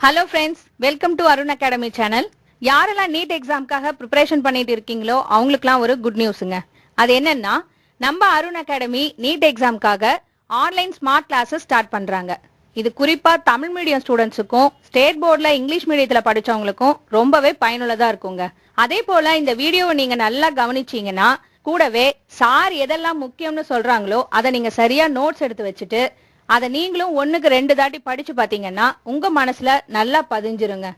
Hello ஃப்ரெண்ட்ஸ், welcome to Arun Academy channel. யாரெல்லாம் NEET எக்ஸாம்க்காக ப்ரிப்பரேஷன் பண்ணிட்டு இருக்கீங்களோ அவங்களுக்குலாம் ஒரு குட் நியூஸுங்க. அது என்னன்னா, நம்ம அருண் அகாடமி நீட் எக்ஸாம்க்காக ஆன்லைன் ஸ்மார்ட் கிளாஸஸ் ஸ்டார்ட் பண்றாங்க. இது குறிப்பா தமிழ் மீடியம் ஸ்டூடெண்ட்ஸுக்கும் ஸ்டேட் போர்டில் இங்கிலீஷ் மீடியத்துல படிச்சவங்களுக்கும் ரொம்பவே பயனுள்ளதா இருக்குங்க. அதே போல இந்த வீடியோவை நீங்க நல்லா கவனிச்சீங்கன்னா கூடவே சார் எதெல்லாம் முக்கியம்னு சொல்றாங்களோ அதை நீங்க சரியா நோட்ஸ் எடுத்து வச்சுட்டு அதை நீங்களும் 1க்கு 2 தாட்டி படிச்சு பாத்தீங்கன்னா உங்க மனசுல நல்லா பதிஞ்சிருங்க.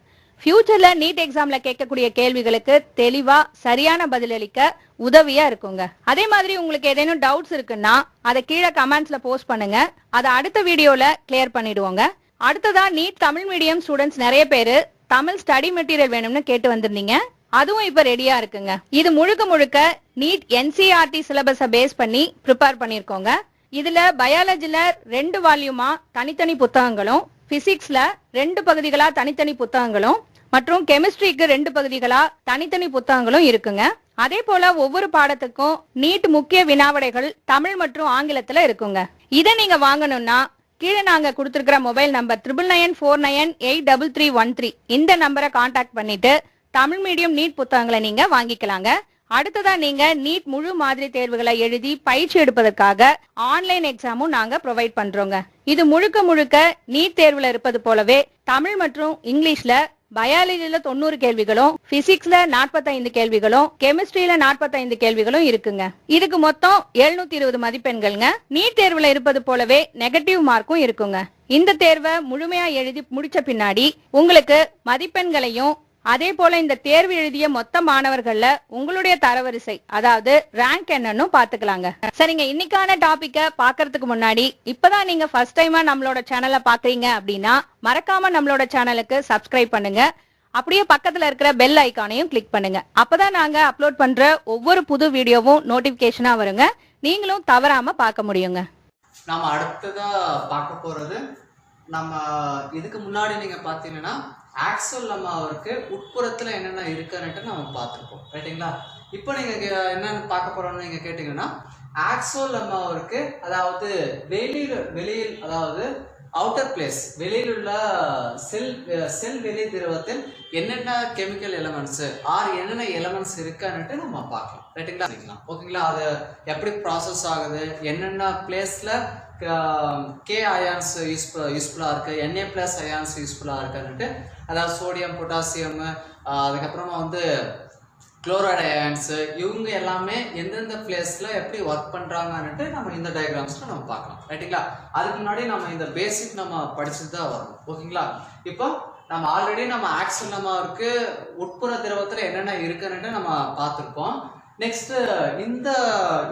ஃபியூச்சர்ல நீட் எக்ஸாம்ல கேட்கக்கூடிய கேள்விகளுக்கு தெளிவா சரியான பதிலளிக்க உதவியா இருக்குங்க. அதே மாதிரி உங்களுக்கு ஏதேனும் டவுட்ஸ் இருக்குன்னா அதை கீழே கமெண்ட்ஸ்ல போஸ்ட் பண்ணுங்க. அதை அடுத்த வீடியோல கிளியர் பண்ணிடுவோங்க. அடுத்ததா நீட் தமிழ் மீடியம் ஸ்டூடெண்ட்ஸ் நிறைய பேரு தமிழ் ஸ்டடி மெட்டீரியல் வேணும்னு கேட்டு வந்திருந்தீங்க. அதுவும் இப்ப ரெடியா இருக்குங்க. இது முழுக்க முழுக்க நீட் என்சிஆர்டி சிலபஸை பேஸ் பண்ணி ப்ரிப்பேர் பண்ணிருக்கோங்க. இதுல பயாலஜில 2 வால்யூமா தனித்தனி புத்தகங்களும், பிசிக்ஸ்ல 2 பகுதிகளா தனித்தனி புத்தகங்களும் மற்றும் கெமிஸ்ட்ரிக்கு 2 பகுதிகளா தனித்தனி புத்தகங்களும் இருக்குங்க. அதே போல ஒவ்வொரு பாடத்துக்கும் நீட் முக்கிய வினாவிடைகள் தமிழ் மற்றும் ஆங்கிலத்துல இருக்குங்க. இதை நீங்க வாங்கணும்னா கீழே நாங்க கொடுத்திருக்கிற மொபைல் நம்பர் 9994983313 இந்த நம்பரை கான்டாக்ட் பண்ணிட்டு தமிழ் மீடியம் நீட் புத்தகங்களை நீங்க வாங்கிக்கலாங்க. அடுத்ததா நீங்க நீட் முழு மாதிரி தேர்வுகளை எழுதி பயிற்சி எடுப்பதற்காக ஆன்லைன் எக்ஸாமும் நாங்க ப்ரொவைட் பண்றோங்க. இது முழுக்க முழுக்க நீட் தேர்வுல இருப்பது போலவே தமிழ் மற்றும் இங்கிலீஷ்ல பயாலஜில 90 கேள்விகளும், பிசிக்ஸ்ல 45 கேள்விகளும், கெமிஸ்ட்ரியில 45 கேள்விகளும் இருக்குங்க. இதுக்கு மொத்தம் 720 மதிப்பெண்கள்ங்க. நீட் தேர்வுல இருப்பது போலவே நெகட்டிவ் மார்க்கும் இருக்குங்க. இந்த தேர்வை முழுமையா எழுதி முடிச்ச பின்னாடி உங்களுக்கு மதிப்பெண்களையும் அதே போல இந்த தேர்வு எழுதிய மொத்த மாணவர்கள்ல உங்களுடைய தரவரிசை அதாவது ரேங்க் என்னன்னு பாத்துக்கலாங்க. சரிங்க, இன்னைக்கான டாபிக்க பாக்குறதுக்கு முன்னாடி இப்பதான் நீங்க ஃபர்ஸ்ட் டைமா நம்மளோட சேனலை பாக்குறீங்க அப்படின்னா மறக்காம நம்மளோட சேனலுக்கு சப்ஸ்கிரைப் பண்ணுங்க. அப்படியே பக்கத்துல இருக்கிற பெல் ஐக்கானையும் கிளிக் பண்ணுங்க. அப்பதான் நாங்க அப்லோட் பண்ற ஒவ்வொரு புது வீடியோவும் நோட்டிபிகேஷனா வருங்க. நீங்களும் தவறாம பார்க்க முடியுங்க. நாம அடுத்ததா பார்க்க போறது, நம்ம இதுக்கு முன்னாடி நீங்க பாத்தீங்கன்னா ஆக்சுவல் நம்ம அவருக்கு உட்புறத்துல என்னென்ன இருக்குன்னுட்டு நம்ம பார்த்துருப்போம், ரைட்டுங்களா? இப்போ நீங்க என்னன்னு பார்க்க போறோம்னு நீங்க கேட்டீங்கன்னா, ஆக்சுவல் நம்ம அவருக்கு அதாவது வெளியில் அதாவது அவுட்டர் பிளேஸ் வெளியில் உள்ள செல் வெளி திரவத்தில் என்னென்ன கெமிக்கல் எலமெண்ட்ஸ் என்னென்ன எலமெண்ட்ஸ் இருக்குன்னுட்டு நம்ம பார்க்கலாம், ரைட்டுங்களா? ஓகேங்களா? அது எப்படி ப்ராசஸ் ஆகுது, என்னென்ன பிளேஸ்ல கே அயான்ஸ் யூஸ்ஃபுல்லாக இருக்குது, Na ப்ளஸ் அயான்ஸ் யூஸ்ஃபுல்லாக இருக்குன்னுட்டு, அதாவது சோடியம், பொட்டாசியம், அதுக்கப்புறமா வந்து குளோரைடு அயான்ஸு, இவங்க எல்லாமே எந்தெந்த பிளேஸில் எப்படி ஒர்க் பண்ணுறாங்கன்னுட்டு நம்ம இந்த டயக்ராம்ஸில் நம்ம பார்க்கலாம், ரைட்டுங்களா? அதுக்கு முன்னாடி நம்ம இந்த பேசிக் நம்ம படிச்சுட்டு தான் வரணும், ஓகேங்களா? இப்போ நம்ம ஆல்ரெடி நம்ம ஆக்சல் நம்ம இருக்கு உட்புற திரவத்தில் என்னென்ன இருக்குன்னுட்டு நம்ம பார்த்துருப்போம். நெக்ஸ்ட்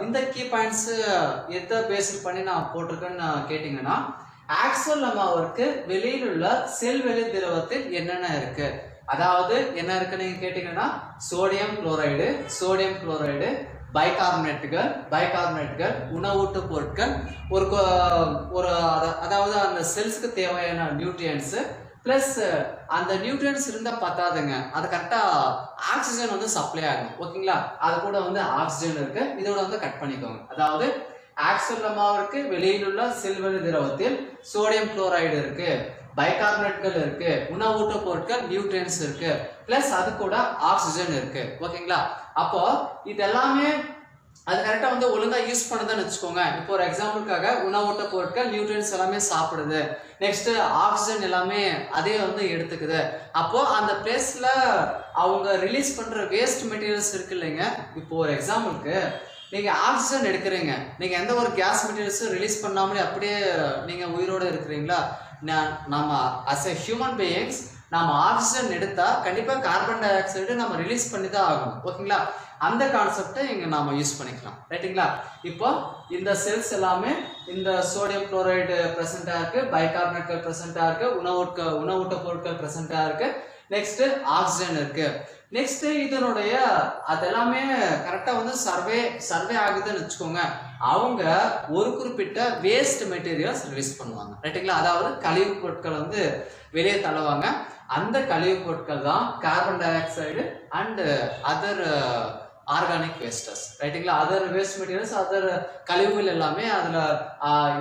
இந்த கீ பாயிண்ட்ஸ் எதை பேஸ் பண்ணி நான் போட்டிருக்கேன்னு கேட்டீங்கன்னா, ஆக்சுவல் நம்ம அவருக்கு வெளியில் உள்ள செல் வெளி திரவத்தில் என்னென்ன இருக்கு, அதாவது என்ன இருக்குன்னு நீங்க கேட்டீங்கன்னா, சோடியம் குளோரைடு, பைகார்பனேட்டுகள், உணவூட்டு பொருட்கள், ஒரு அதாவது அந்த செல்ஸுக்கு தேவையான நியூட்ரியன்ஸ் பிளஸ் அந்த நியூட்ரியன்ஸ் இருந்தா பத்தாதுங்க, அது கரெக்டா ஆக்சிஜன் வந்து சப்ளை ஆகும், ஓகேங்களா? அது கூட வந்து ஆக்சிஜன் இருக்கு, இதோட வந்து கட் பண்ணிக்கோங்க. அதாவது ஆக்சுவல் நம்மாவிற்கு வெளியில் உள்ள செல்வெளி திரவத்தில் சோடியம் குளோரைடு இருக்கு, பைகார்பனேட்கள் இருக்கு, உணவூட்ட பொருட்கள் நியூட்ரியன்ஸ் இருக்கு, பிளஸ் அது கூட ஆக்சிஜன் இருக்கு, ஓகேங்களா? அப்போ இது எல்லாமே அது கரெக்டாக வந்து ஒழுங்காக யூஸ் பண்ணதுன்னு வச்சுக்கோங்க. இப்போ ஒரு எக்ஸாம்பிளுக்காக உணவூட்ட பொருட்கள் நியூட்ரியன்ஸ் எல்லாமே சாப்பிடுது, நெக்ஸ்ட் ஆக்சிஜன் எல்லாமே அதே வந்து எடுத்துக்குது. அப்போ அந்த பிளேஸ்ல அவங்க ரிலீஸ் பண்ற வேஸ்ட் மெட்டீரியல்ஸ் இருக்கு இல்லைங்க. இப்போ ஒரு எக்ஸாம்பிளுக்கு நீங்க ஆக்சிஜன் எடுக்கிறீங்க, நீங்க எந்த ஒரு கேஸ் மெட்டீரியல்ஸும் ரிலீஸ் பண்ணாமலே அப்படியே நீங்க உயிரோட இருக்கிறீங்களா? நம்ம அஸ் எ ஹியூமன் பீயிங்ஸ் நம்ம ஆக்சிஜன் எடுத்தா கண்டிப்பா கார்பன் டை ஆக்சைடு நம்ம ரிலீஸ் பண்ணி தான் ஆகணும், ஓகேங்களா? அந்த கான்செப்டை இங்க நாம யூஸ் பண்ணிக்கலாம், ரைட்டுங்களா? இப்போ இந்த செல்ஸ் எல்லாமே இந்த சோடியம் குளோரைடு பிரசண்டா இருக்கு, பைகார்பனேட்கள் பிரசண்டா இருக்கு, உணவூட்ட பொருட்கள் பிரசண்டா இருக்கு, நெக்ஸ்ட் ஆக்சிஜன் இருக்கு. நெக்ஸ்ட் இதனுடைய அதெல்லாமே கரெக்டா வந்து சர்வே ஆகுதுன்னு வச்சுக்கோங்க. அவங்க ஒரு குறிப்பிட்ட வேஸ்ட் மெட்டீரியல்ஸ் ரிலீஸ் பண்ணுவாங்க, ரைட்டுங்களா? அதாவது கழிவு பொருட்கள் வந்து வெளியே தள்ளுவாங்க. அந்த கழிவு பொருட்கள் தான் carbon dioxide and other organic wastes ரைட்டுங்களா. அதர் வேஸ்ட் மெட்டீரியல்ஸ் அதர் கழிவுகள் எல்லாமே அதுல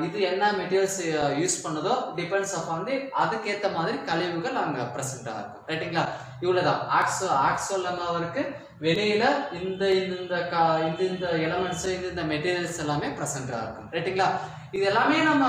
இது என்ன மெட்டீரியல்ஸ் யூஸ் பண்ணதோ டிபெண்ட்ஸ் அப்பான் தி அதுக்கேற்ற மாதிரி கழிவுகள் அங்க பிரசண்டா இருக்கும் ரைட்டுங்களா. இவ்வளவுதான் ஆக்சோலமாவிற்கு வெளியில இந்த எலமெண்ட்ஸ் இந்த மெட்டீரியல்ஸ் எல்லாமே பிரசண்டா இருக்கும் ரைட்டுங்களா. இது எல்லாமே நம்ம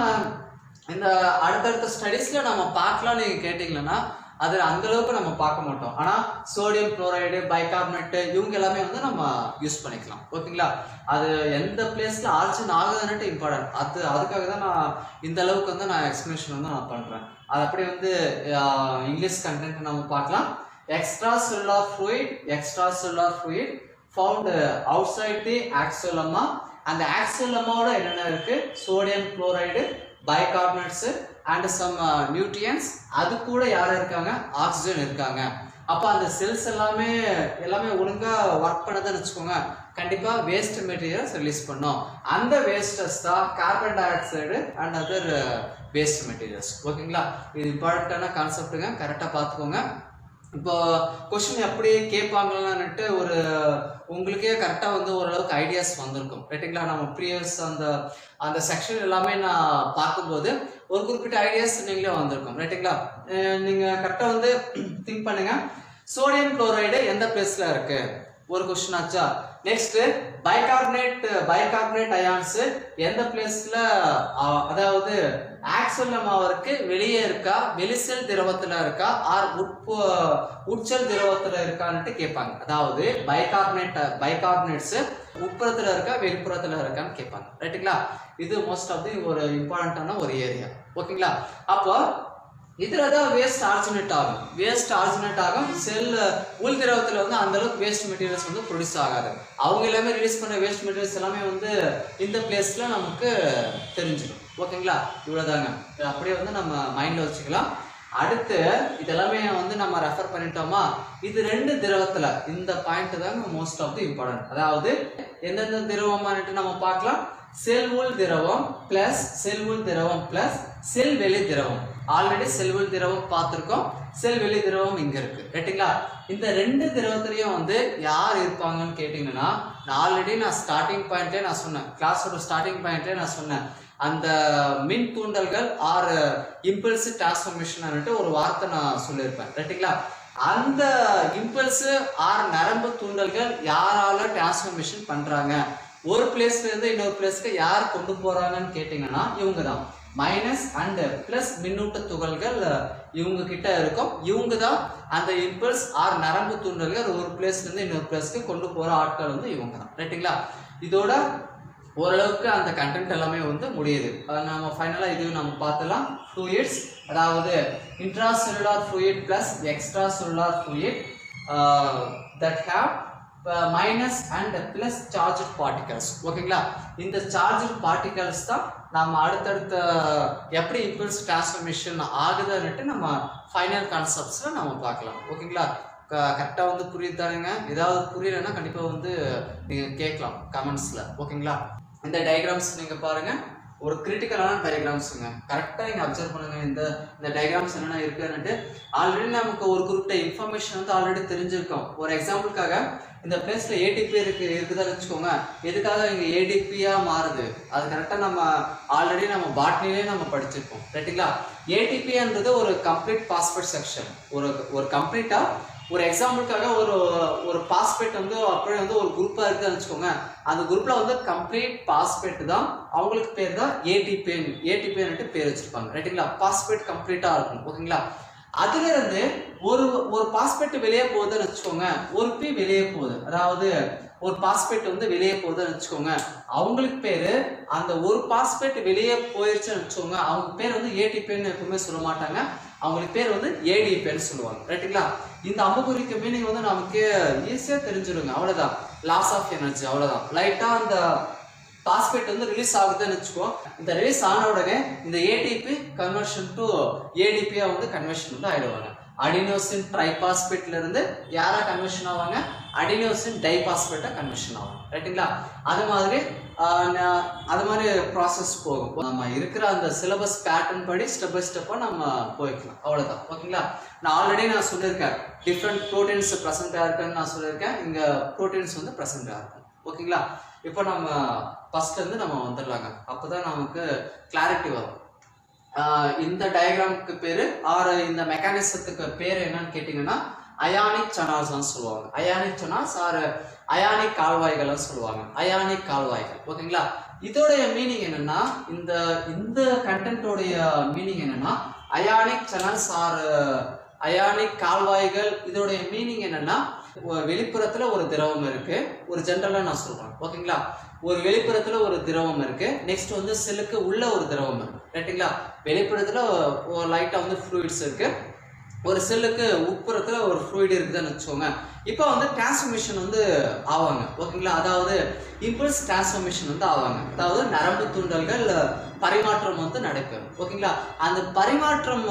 இந்த அடுத்தடுத்த ஸ்டடீஸ்ல நம்ம பார்க்கலாம். நீங்க கேட்டீங்கன்னா அது அந்த அளவுக்கு நம்ம பார்க்க மாட்டோம். ஆனா சோடியம் குளோரைடு பைகார்பனேட் இவங்க எல்லாமே வந்து நம்ம யூஸ் பண்ணிக்கலாம் ஓகேங்களா. அது எந்த பிளேஸ்ல ஆர்ஜின் ஆகுதுன்னுட்டு இம்பார்ட்டன்ட். அதுக்காக தான் நான் இந்த அளவுக்கு வந்து நான் எக்ஸ்பிளனேஷன் வந்து நான் பண்றேன். அது அப்படியே வந்து இங்கிலீஷ் கண்டென்ட் நம்ம பார்க்கலாம். extracellular fluid found outside the axillema. அந்த axillemaோட என்னென்ன இருக்கு sodium chloride bicarbonates and some nutrients அது கூட யார் இருக்காங்க ஆக்சிஜன் இருக்காங்க. அப்ப அந்த செல்ஸ் எல்லாமே ஒழுங்கா ஒர்க் பண்ணதுன்னு வச்சுக்கோங்க கண்டிப்பா வேஸ்ட் மெட்டீரியல்ஸ் ரிலீஸ் பண்ணும். அந்த வேஸ்டஸ் தான் carbon dioxide and other waste materials ஓகேங்களா. இது இம்பார்ட்டன்டான கான்செப்ட்டுங்க கரெக்டா பார்த்துக்கோங்க. இப்போ கொஸ்டின் எப்படி கேட்பாங்களான்னுட்டு ஒரு உங்களுக்கே கரெக்டாக வந்து ஓரளவுக்கு ஐடியாஸ் வந்திருக்கும் ரைட்டுங்களா. நம்ம ப்ரீவியஸ் அந்த செக்ஷன் எல்லாமே நான் பார்க்கும்போது ஒரு குறிப்பிட்ட ஐடியாஸ் நீங்களே வந்திருக்கும் ரைட்டுங்களா. நீங்கள் கரெக்டாக வந்து திங்க் பண்ணுங்க. சோடியம் குளோரைடு எந்த பிளேஸ்ல இருக்கு ஒரு கொஸ்டின் ஆச்சா. நெக்ஸ்ட் பைகார்பனேட் அயான்ஸ் எந்த பிளேஸ்ல அதாவது ஆக்சோலமாவிற்கு வெளியே இருக்கா வெளிசெல் திரவத்துல இருக்கா ஆர் உட்செல் திரவத்துல இருக்கான்னுட்டு கேட்பாங்க. அதாவது பைகார்பனேட்ஸ் உட்புறத்துல இருக்கா வெளிப்புறத்துல இருக்கான்னு கேட்பாங்க ரைட்டுங்களா. இது மோஸ்ட் ஆஃப் தி ஒரு இம்பார்ட்டன்டான ஒரு ஏரியா ஓகேங்களா. அப்போ இதுலதான் வேஸ்ட் ஆர்ஜினேட் ஆகும். செல் உள் திரவத்துல வந்து அந்த அளவுக்கு வேஸ்ட் மெட்டீரியல்ஸ் வந்து ப்ரொடியூஸ் ஆகாது. அவங்க எல்லாமே ரிலீஸ் பண்ண வேஸ்ட் மெட்டீரியல்ஸ் எல்லாமே வந்து இந்த பிளேஸ்ல நமக்கு தெரிஞ்சிடும் ஓகேங்களா. இவ்வளவுதாங்க. அப்படியே வந்து நம்ம மைண்ட்ல வச்சுக்கலாம். அடுத்து இதெல்லாமே வந்து நம்ம ரெஃபர் பண்ணிட்டோமா. இது ரெண்டு திரவத்துல இந்த பாயிண்ட் தாங்க மோஸ்ட் ஆஃப் தி இம்பார்ட்டன்ட். அதாவது எந்தெந்த திரவமானு நம்ம பார்க்கலாம். செல் உள் திரவம் பிளஸ் செல் வெளி திரவம். ஆல்ரெடி செல் உள் திரவம் பார்த்திருக்கோம். செல் வெளி திரவம் இங்க இருக்கு ரைட்டுங்களா. இந்த ரெண்டு திரவத்திலையும் வந்து யார் இருப்பாங்கன்னு கேட்டீங்கன்னா நான் ஸ்டார்டிங் பாயிண்ட்லேயே நான் சொன்னேன். கிளாஸோட ஸ்டார்டிங் பாயிண்ட்லேயே நான் சொன்னேன். அந்த மின் தூண்டல்கள் ஆர் இம்பல்ஸ் டிரான்ஸ்ஃபர்மேஷன் ஒரு வார்த்தை நான் சொல்லியிருப்பேன் ரைட்டுங்களா. அந்த இம்பல்ஸ் ஆர் நரம்பு தூண்டல்கள் யாரால டிரான்ஸ்ஃபர்மேஷன் பண்றாங்க ஒரு பிளேஸ்ல இருந்து இன்னொரு பிளேஸ்க்கு யார் கொண்டு போறாங்கன்னு கேட்டீங்கன்னா இவங்க தான். மைனஸ் அண்ட் பிளஸ் மின்னூட்ட துகள்கள் இவங்க கிட்ட இருக்கும். இவங்க தான் அந்த இம்பல்ஸ் ஆர் நரம்பு தூண்டல்கள் ஒரு பிளேஸ்ல இருந்து இன்னொரு பிளேஸ்க்கு கொண்டு போற ஆட்கள் வந்து இவங்க தான் ரைட்டுங்களா. இதோட ஓரளவுக்கு அந்த கண்டென்ட் எல்லாமே வந்து முடியுது. நம்ம ஃபைனலா இது நம்ம பார்த்தலாம். ஃப்ளூயிட்ஸ் அதாவது intracellular fluid plus extracellular fluid that have minus and plus charge particles ஓகேங்களா. இந்த சார்ஜ் பார்ட்டிகல்ஸ் தான் நம்ம அடுத்தடுத்த எப்படி இம்பல்ஸ் டிரான்ஸ்ஃபர்மேஷன் ஆகுதுன்னுட்டு நம்ம ஃபைனல் கான்செப்ட்ஸ்ல நம்ம பார்க்கலாம் ஓகேங்களா. கரெக்டாக வந்து புரியுது தானுங்க. ஏதாவது புரியலன்னா கண்டிப்பாக வந்து நீங்கள் கேட்கலாம் கமெண்ட்ஸில் ஓகேங்களா. இந்த டயக்ராம்ஸ் நீங்கள் பாருங்க ஒரு கிரிட்டிக்கலான டயக்ராம்ஸுங்க. கரெக்டாக நீங்கள் அப்சர்வ் பண்ணுங்க. இந்த டயக்ராம்ஸ் என்னென்ன இருக்குன்னுட்டு ஆல்ரெடி நமக்கு ஒரு குறிப்பிட்ட இன்ஃபர்மேஷன் வந்து ஆல்ரெடி தெரிஞ்சிருக்கோம். ஒரு எக்ஸாம்பிளுக்காக இந்த பிளேஸ்ல ஏடிபி இருக்குதான்னு வச்சுக்கோங்க. எதுக்காக இங்க ஏடிபியா மாறுது அது கரெக்டா நம்ம ஆல்ரெடி நம்ம பாட்னிலே நம்ம படிச்சிருக்கோம் ரைட்டுங்களா. ஏடிபின்றது ஒரு கம்ப்ளீட் பாஸ்பேட் செக்ஷன். ஒரு கம்ப்ளீட்டா ஒரு எக்ஸாம்பிளுக்காக ஒரு பாஸ்பேட் வந்து அப்படியே வந்து ஒரு குரூப்பா இருக்குன்னு வச்சுக்கோங்க. அந்த குரூப்ல வந்து கம்ப்ளீட் பாஸ்பேட் தான் அவங்களுக்கு பேர் தான் ஏடிபின்னு பேர் வச்சிருப்பாங்க ரைட்டுங்களா. பாஸ்பேட் கம்ப்ளீட்டா இருக்கும் ஓகேங்களா. அதுல இருந்து ஒரு பாஸ்பேட் வெளியே போகுதுன்னு வச்சுக்கோங்க. ஒரு பி வெளியே போகுது அதாவது ஒரு பாஸ்பேட் வந்து வெளியே போகுதுன்னு வச்சுக்கோங்க. அவங்களுக்கு பேரு அந்த ஒரு பாஸ்பேட் வெளியே போயிருச்சுன்னு வச்சுக்கோங்க. அவங்க பேர் வந்து ஏடிபின்னு எப்பவுமே சொல்ல மாட்டாங்க. அவங்களுக்கு பேர் வந்து ஏடிபின்னு சொல்லுவாங்க ரைட்டுங்களா. இந்த அம்புக்குறிக்கு மீனிங் வந்து நமக்கு ஈஸியா தெரிஞ்சிருங்க. அவ்வளவுதான் லாஸ் ஆஃப் எனர்ஜி அவ்வளவுதான். லைட்டா அந்த பாஸ்பேட் வந்து ரிலீஸ் ஆகுதுன்னு வச்சுக்கோ. இந்த ரிலீஸ் ஆன உடனே இந்த ஏடிபி கன்வர்ஷன் டு ஏடிபியா வந்து கன்வர்ஷன் வந்து ஆயிடுவாங்க. அடினோசின் ட்ரைபாஸ்பேட்ல இருந்து யாரா கன்வர்ஷன் ஆவாங்க அடினோசின் டைபாஸ்பேட்டா கன்வர்ஷன் ஆகும் ரைட்டுங்களா. அது மாதிரி ப்ராசஸ் போகும். நம்ம இருக்கிற அந்த சிலபஸ் பேட்டர்ன் படி ஸ்டெப் பை ஸ்டெப்பா நம்ம போய்க்கலாம் அவ்வளவுதான் ஓகேங்களா. நான் ஆல்ரெடி சொல்லியிருக்கேன் டிஃப்ரெண்ட் ப்ரோட்டீன்ஸ் ப்ரெசென்ட்டாக இருக்குன்னு நான் சொல்லியிருக்கேன். இங்கே ப்ரோட்டீன்ஸ் வந்து ப்ரெசென்ட்டாக இருக்கும். ஓகேங்களா? இப்போ நம்ம ஃபர்ஸ்ட்லேருந்து நம்ம வந்துடலாங்க. அப்போ தான் நமக்கு கிளாரிட்டி வரும். இந்த டயக்ராமுக்கு பேர் இந்த மெக்கானிசத்துக்கு பேர் என்னன்னு கேட்டிங்கன்னா அயானிக் சனால்ஸ் சொல்லுவாங்க. அயானிக் சனால்ஸ் அயானிக் கால்வாய்கள் சொல்லுவாங்க. அயானிக் கால்வாய்கள். ஓகேங்களா? இதோடைய மீனிங் என்னன்னா இந்த கண்டென்ட்டோடைய மீனிங் என்னன்னா அயானிக் சனால்ஸ் அயானிக் கால்வாய்கள். இதோடைய மீனிங் என்னன்னா வெளிப்புறத்துல ஒரு திரவம் இருக்கு. ஒரு ஜென்ரலா நான் சொல்றேன். ஓகேங்களா? ஒரு வெளிப்புறத்துல ஒரு திரவம் இருக்கு. நெக்ஸ்ட் வந்து செல்லுக்கு உள்ள ஒரு திரவம் இருக்கு. ரைட்டுங்களா? வெளிப்புறத்துல லைட்டா வந்து ஃப்ளூயிட்ஸ் இருக்கு. ஒரு செல்லுக்கு உட்புறத்துல ஒரு ஃப்ளூயிட் இருக்குதுன்னு வச்சுக்கோங்க. இப்போ வந்து டிரான்ஸ்ஃபர்மேஷன் வந்து ஆவாங்க. ஓகேங்களா? அதாவது இம்பல்ஸ் டிரான்ஸ்ஃபர்மேஷன் வந்து ஆவாங்க. அதாவது நரம்பு தூண்டல்கள் பரிமாற்றம் வந்து நடைபெறும். ஓகேங்களா? அந்த பரிமாற்றம்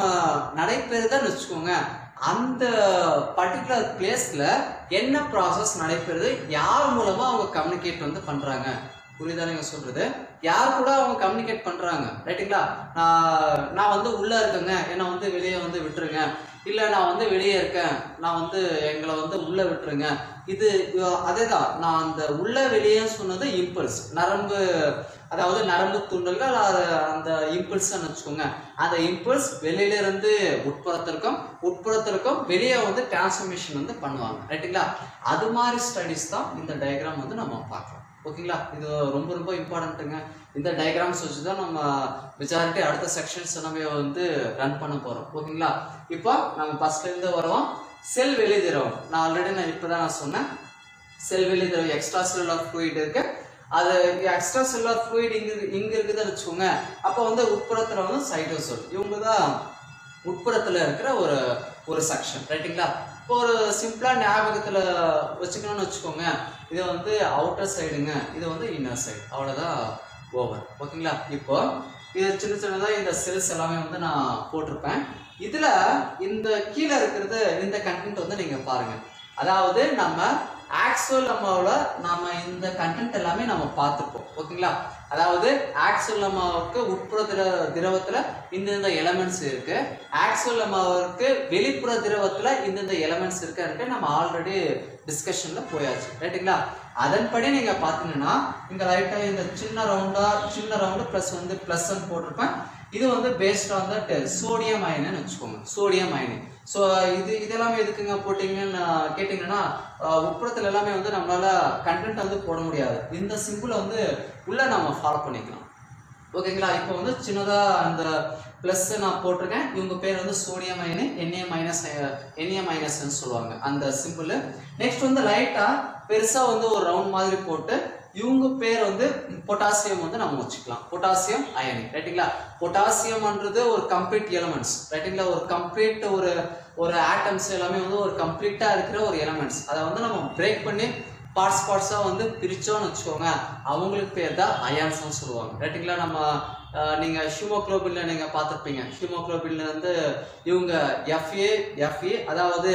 நடைபெறுதுன்னு வச்சுக்கோங்க. அந்த பர்டிகுலர் பிளேஸ்ல என்ன ப்ராசஸ் நடைபெறுது, யார் மூலமா அவங்க கம்யூனிகேட் வந்து பண்றாங்க, புரியுதா நீங்க சொல்றது? யார் கூட அவங்க கம்யூனிகேட் பண்றாங்க. ரைட்டுங்களா? நான் வந்து உள்ள இருக்கேங்க, என்னை வந்து வெளியே வந்து விட்டுருங்க, இல்ல நான் வந்து வெளியே இருக்கேன், நான் வந்து எங்களை வந்து உள்ள விட்டுருங்க. இது அதேதான். நான் அந்த உள்ள வெளியே சொன்னது இம்பல்ஸ், நரம்பு, அதாவது நரம்பு தூண்டல்கள், அந்த இம்பல்ஸ் வச்சுக்கோங்க. அந்த இம்பல்ஸ் வெளியில இருந்து உட்புறத்திற்கும் வெளியே வந்து டிரான்ஸ்ஃபர்மேஷன் வந்து பண்ணுவாங்க. ரைட்டுங்களா? அது மாதிரி ஸ்டடிஸ் தான் இந்த டயக்ராம் வந்து நம்ம பார்க்கலாம். ஓகேங்களா? இது ரொம்ப ரொம்ப இம்பார்ட்டன்ட்டுங்க. இந்த டயக்ராம்ஸ் வச்சு தான் நம்ம மெஜாரிட்டி அடுத்த செக்ஷன்ஸ் நம்ம வந்து ரன் பண்ண போறோம். ஓகேங்களா? இப்போ நம்ம ஃபர்ஸ்ட்ல இருந்து வரோம். செல் வெளி திரவம். நான் இப்பதான் சொன்னேன். செல் வெளி திரவம் எக்ஸ்ட்ரா செல்லுலார் ஃப்ளூயிட் இருக்கு. அது எக்ஸ்ட்ரா செல்லுலார் ஃப்ளூயிட் இங்க இருக்குதுன்னு வச்சுக்கோங்க. அப்போ வந்து உட்புறத்துல வந்து சைட்டோசோல். இவங்க தான் உட்புறத்துல இருக்கிற ஒரு செக்ஷன். ரைட்டுங்களா? இப்போ ஒரு சிம்பிளா ஞாபகத்துல வச்சுக்கணும்னு வச்சுக்கோங்க. இது வந்து அவுட்டர் சைடுங்க, இது வந்து இன்னர் சைடு. அவ்வளவுதான், ஓவர். ஓகேங்களா? இப்போ இது சின்னதா இந்த செல்ஸ் எல்லாமே வந்து நான் போட்டிருப்பேன். இதுல இந்த கீழே இருக்கிறது இந்த கண்டென்ட் வந்து நீங்க பாருங்க. அதாவது நம்ம ஆக்சுவல் நம்ம இந்த கண்டென்ட் எல்லாமே நம்ம பார்த்துப்போம். ஓகேங்களா? அதாவது ஆக்சுவல் லெமாவுக்கு உட்புற திரவத்துல இந்த எலமெண்ட்ஸ் இருக்கு. ஆக்சுவல் லெமாவுக்கு வெளிப்புற திரவத்துல இந்த எலமெண்ட்ஸ் இருக்கு. நம்ம ஆல்ரெடி டிஸ்கஷன்ல போயாச்சு. ரைட்டுங்களா? அதன்படி நீங்க பாத்தீங்கன்னா இங்க ரைட்டா இந்த சின்ன ரவுண்டு பிளஸ் வந்து பிளஸ் போட்டிருப்பேன். இது வந்து based on that sodium ion வச்சுக்கோங்க. Sodium ion. ஸோ இதெல்லாமே எதுக்குங்க போட்டிங்கன்னு கேட்டிங்கன்னா உட்புறத்துல எல்லாமே வந்து நம்மளால கண்டென்ட் வந்து போட முடியாது. இந்த சிம்பிளை வந்து உள்ள நம்ம ஃபாலோ பண்ணிக்கலாம். ஓகேங்களா? இப்போ வந்து சின்னதா அந்த பிளஸ் நான் போட்டிருக்கேன். இவங்க பேர் வந்து சோடியம் அயன், Na மைனஸ் சொல்லுவாங்க அந்த சிம்பிள். நெக்ஸ்ட் வந்து லைட்டா பெருசா வந்து ஒரு ரவுண்ட் மாதிரி போட்டு இவங்க பேர் வந்து பொட்டாசியம் வந்து நம்ம வச்சுக்கலாம். பொட்டாசியம் அயனி. ரைட்டுங்களா? பொட்டாசியம்ன்றது ஒரு கம்ப்ளீட் எலமெண்ட்ஸ். ரைட்டுங்களா? ஒரு கம்ப்ளீட் ஒரு ஆட்டம்ஸ் எல்லாமே வந்து ஒரு கம்ப்ளீட்டா இருக்கிற ஒரு எலமெண்ட்ஸ். அதை வந்து நம்ம பிரேக் பண்ணி பார்ட்ஸா வந்து பிரிச்சோம்னு வச்சுக்கோங்க. அவங்களுக்கு பேர் தான் அயான்ஸ் சொல்லுவாங்க. ரைட்டுங்களா? நம்ம நீங்க ஹீமோகுளோபின்ல நீங்க பார்த்துருப்பீங்க. ஹீமோகுளோபின்ல வந்து இவங்க எஃப்ஏ அதாவது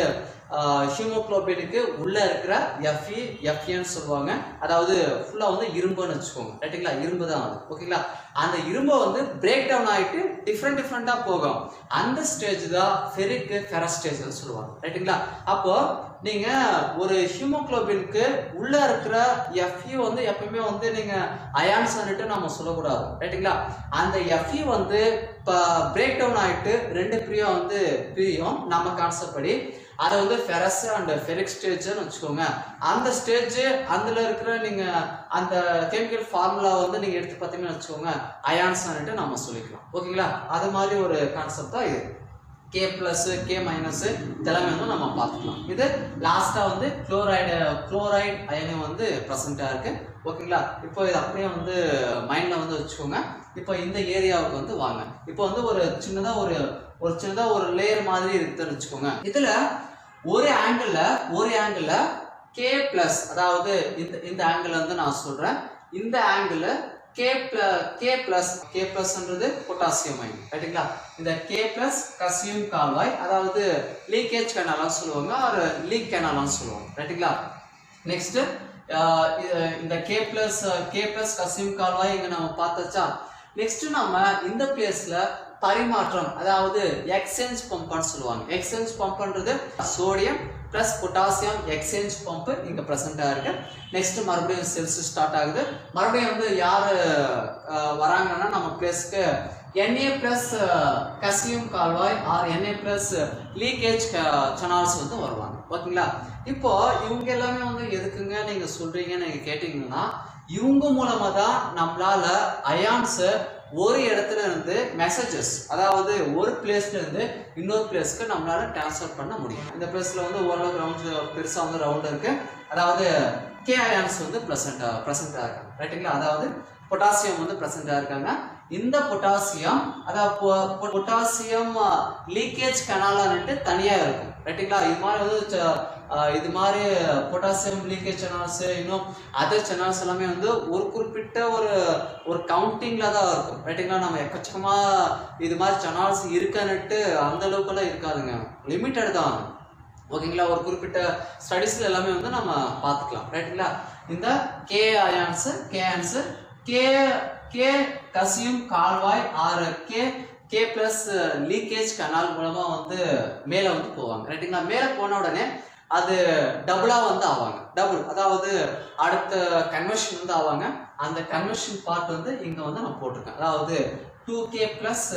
ஹீமோகுளோபினுக்கு உள்ள இருக்கிற எஃப்ஏன்னு சொல்லுவாங்க. அதாவது ஃபுல்லா வந்து இரும்புன்னு வச்சுக்கோங்க. ரைட்டுங்களா? இரும்பு தான் அது. ஓகேங்களா? அந்த இரும்பை வந்து பிரேக் டவுன் ஆகிட்டு டிஃப்ரெண்டா போகும். அந்த ஸ்டேஜ் தான் ஃபெரஸ் ஸ்டேஜ்னு சொல்லுவாங்க. ரைட்டுங்களா? அப்போ நீங்க ஒரு ஹீமோகுளோபினுக்கு உள்ள இருக்கிற எஃப்இ வந்து எப்பவுமே வந்து நீங்க அயான்ஸ் நம்ம சொல்லக்கூடாது. ரைட்டுங்களா? அந்த எஃப்இ வந்து பிரேக் டவுன் ஆகிட்டு ரெண்டு பிரியும் நம்ம கான்செப்ட் படி. அதை வந்து ஃபெரஸ் அண்ட் ஃபெரிக் ஸ்டேஜ்னு வச்சுக்கோங்க. அந்த ஸ்டேஜ் அதுல இருக்கிற நீங்க அந்த கெமிக்கல் ஃபார்முலா வந்து நீங்க எடுத்து பார்த்தீங்கன்னு வச்சுக்கோங்க, அயான்ஸ் நம்ம சொல்லிக்கலாம். ஓகேங்களா? அது மாதிரி ஒரு கான்செப்ட் தான் இது. K plus K minus இதெல்லாமே வந்து நம்ம பார்த்துக்கலாம். இது லாஸ்டா வந்து குளோரைடு அயனி வந்து ப்ரெசென்ட்டா இருக்கு. ஓகேங்களா? இப்போ இது அப்படியே வந்து மைண்ட்ல வந்து வச்சுக்கோங்க. இப்போ இந்த ஏரியாவுக்கு வந்து வாங்க. இப்போ வந்து ஒரு சின்னதா ஒரு லேயர் மாதிரி இருக்குதுன்னு வச்சுக்கோங்க. இதுல ஒரு ஆங்கிள் K plus, அதாவது இந்த ஆங்கிள் வந்து நான் சொல்றேன். இந்த angle K plus potassium ion. ரைட்டுங்களா? இந்த K plus கசியும் கால்வாய், அதாவது லீக்கேஜ் கனால்னு சொல்லுவாங்க, ஒரு லீக் கனால்னு சொல்லுவாங்க. ரைட்டுங்களா? நெக்ஸ்ட் இந்த K plus கசியும் கால்வாய் இங்க நம்ம பார்த்தாச்சா. நெக்ஸ்ட் நம்ம இந்த பிளேஸ்ல பரிமாற்றம், அதாவது எக்ஸ்சேஞ்ச் பம்ப்னு சொல்லுவாங்க. எக்ஸ்சேஞ்ச் பம்ப்ன்றது sodium plus potassium exchange pump இங்க பிரசன்டா இருக்கு. நெக்ஸ்ட் மறுபடியும் செல்ஸ் ஸ்டார்ட் ஆகுது. மறுபடியும் வந்து யாரு வராங்கன்னா நம்ம பிளேஸ்க்கு Na பிளஸ் கசியம் கால்வாய் or Na plus leakage channels வந்து வருவாங்க. ஓகேங்களா? இப்போ இவங்க எல்லாமே வந்து எதுக்குங்க நீங்க சொல்றீங்கன்னு நீங்க கேட்டீங்கன்னா, இவங்க மூலமா தான் நம்மளால அயான்ஸ் ஒரு இடத்துல இருந்து மெசேஜஸ், அதாவது ஒரு பிளேஸ்ல இருந்து இன்னொரு பிளேஸ்க்கு நம்மளால டிரான்ஸ்ஃபர் பண்ண முடியும். இந்த பிளேஸ்ல வந்து ஓரளவுக்கு ரவுண்ட் பெருசா வந்து ரவுண்ட் இருக்கு. அதாவது கே அயான்ஸ் வந்து பிரசன்டா இருக்காங்க. ரைட்டுங்களா? அதாவது பொட்டாசியம் வந்து பிரசன்டா இருக்காங்க. இந்த பொட்டாசியம், அதாவது பொட்டாசியம் லீக்கேஜ் கனாலான்ட்டு தனியா இருக்கும். ரைட்டுங்களா? இது மாதிரி பொட்டாசியம் லீக்கேஜ் சேனல்ஸ், இன்னும் அதர் சேனல்ஸ் எல்லாமே வந்து ஒரு குறிப்பிட்ட ஒரு கவுண்டிங்ல தான் இருக்கும். ரைட்டுங்களா? நம்ம எக்கச்சக்கமா இது மாதிரி சேனல்ஸ் இருக்கான்னுட்டு அந்த அளவுக்குலாம் இருக்காதுங்க, லிமிட்டட் தான். ஓகேங்களா? ஒரு குறிப்பிட்ட ஸ்டடீஸ்ல எல்லாமே வந்து நம்ம பார்த்துக்கலாம். ரைட்டுங்களா? இந்த கே அயான்ஸ் கே கசியும் கால்வாய் or K plus leakage canal மூலமா வந்து மேல வந்து போவாங்க. ரைட்டுங்களா? மேல போன உடனே அது டபுளா வந்து ஆவாங்க. டபுள், அதாவது அடுத்த கன்வர்ஷன் வந்து ஆவாங்க. அந்த கன்வர்ஷன் பார்ட் வந்து இங்க வந்து நான் போட்டிருக்கேன். அதாவது 2K பிளஸ்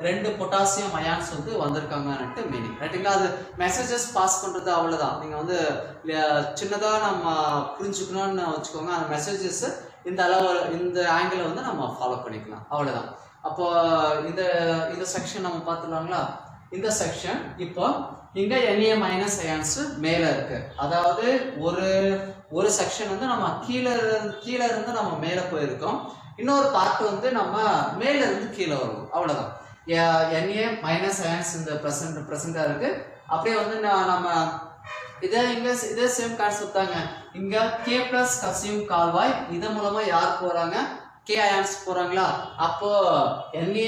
2 பொட்டாசியம் அயான்ஸ் வந்து வந்திருக்காங்கன்னுட்டு மீனிங். ரைட்டுங்களா? அது மெசேஜஸ் பாஸ் பண்றது அவ்வளவுதான். நீங்க வந்து சின்னதா நம்ம புரிஞ்சுக்கணும்னு வச்சுக்கோங்க. அந்த மெசேஜஸ் இந்த அளவு இந்த ஆங்கிள் வந்து நம்ம ஃபாலோ பண்ணிக்கலாம், அவ்வளவுதான். அப்போ இந்த செக்ஷன் நம்ம பார்த்துலாங்களா? இந்த செக்ஷன் இப்போ இங்க Na மைனஸ் அயான்ஸ் மேல இருக்கு. அதாவது ஒரு செக்ஷன் வந்து நம்ம கீழே இருந்து நம்ம மேல போயிருக்கோம். இன்னொரு பார்ட் வந்து நம்ம மேல இருந்து கீழே வரும், அவ்வளவுதான். Na மைனஸ் அயான்ஸ் இந்த பிரசன்டா இருக்கு. அப்படியே வந்து நம்ம இதே சேம் கான்செப்ட் தாங்க. இங்க K பிளஸ் கசியும் கால்வாய் இதன் மூலமா யார் போறாங்க? K அயான்ஸ் போறாங்களா? அப்போ Na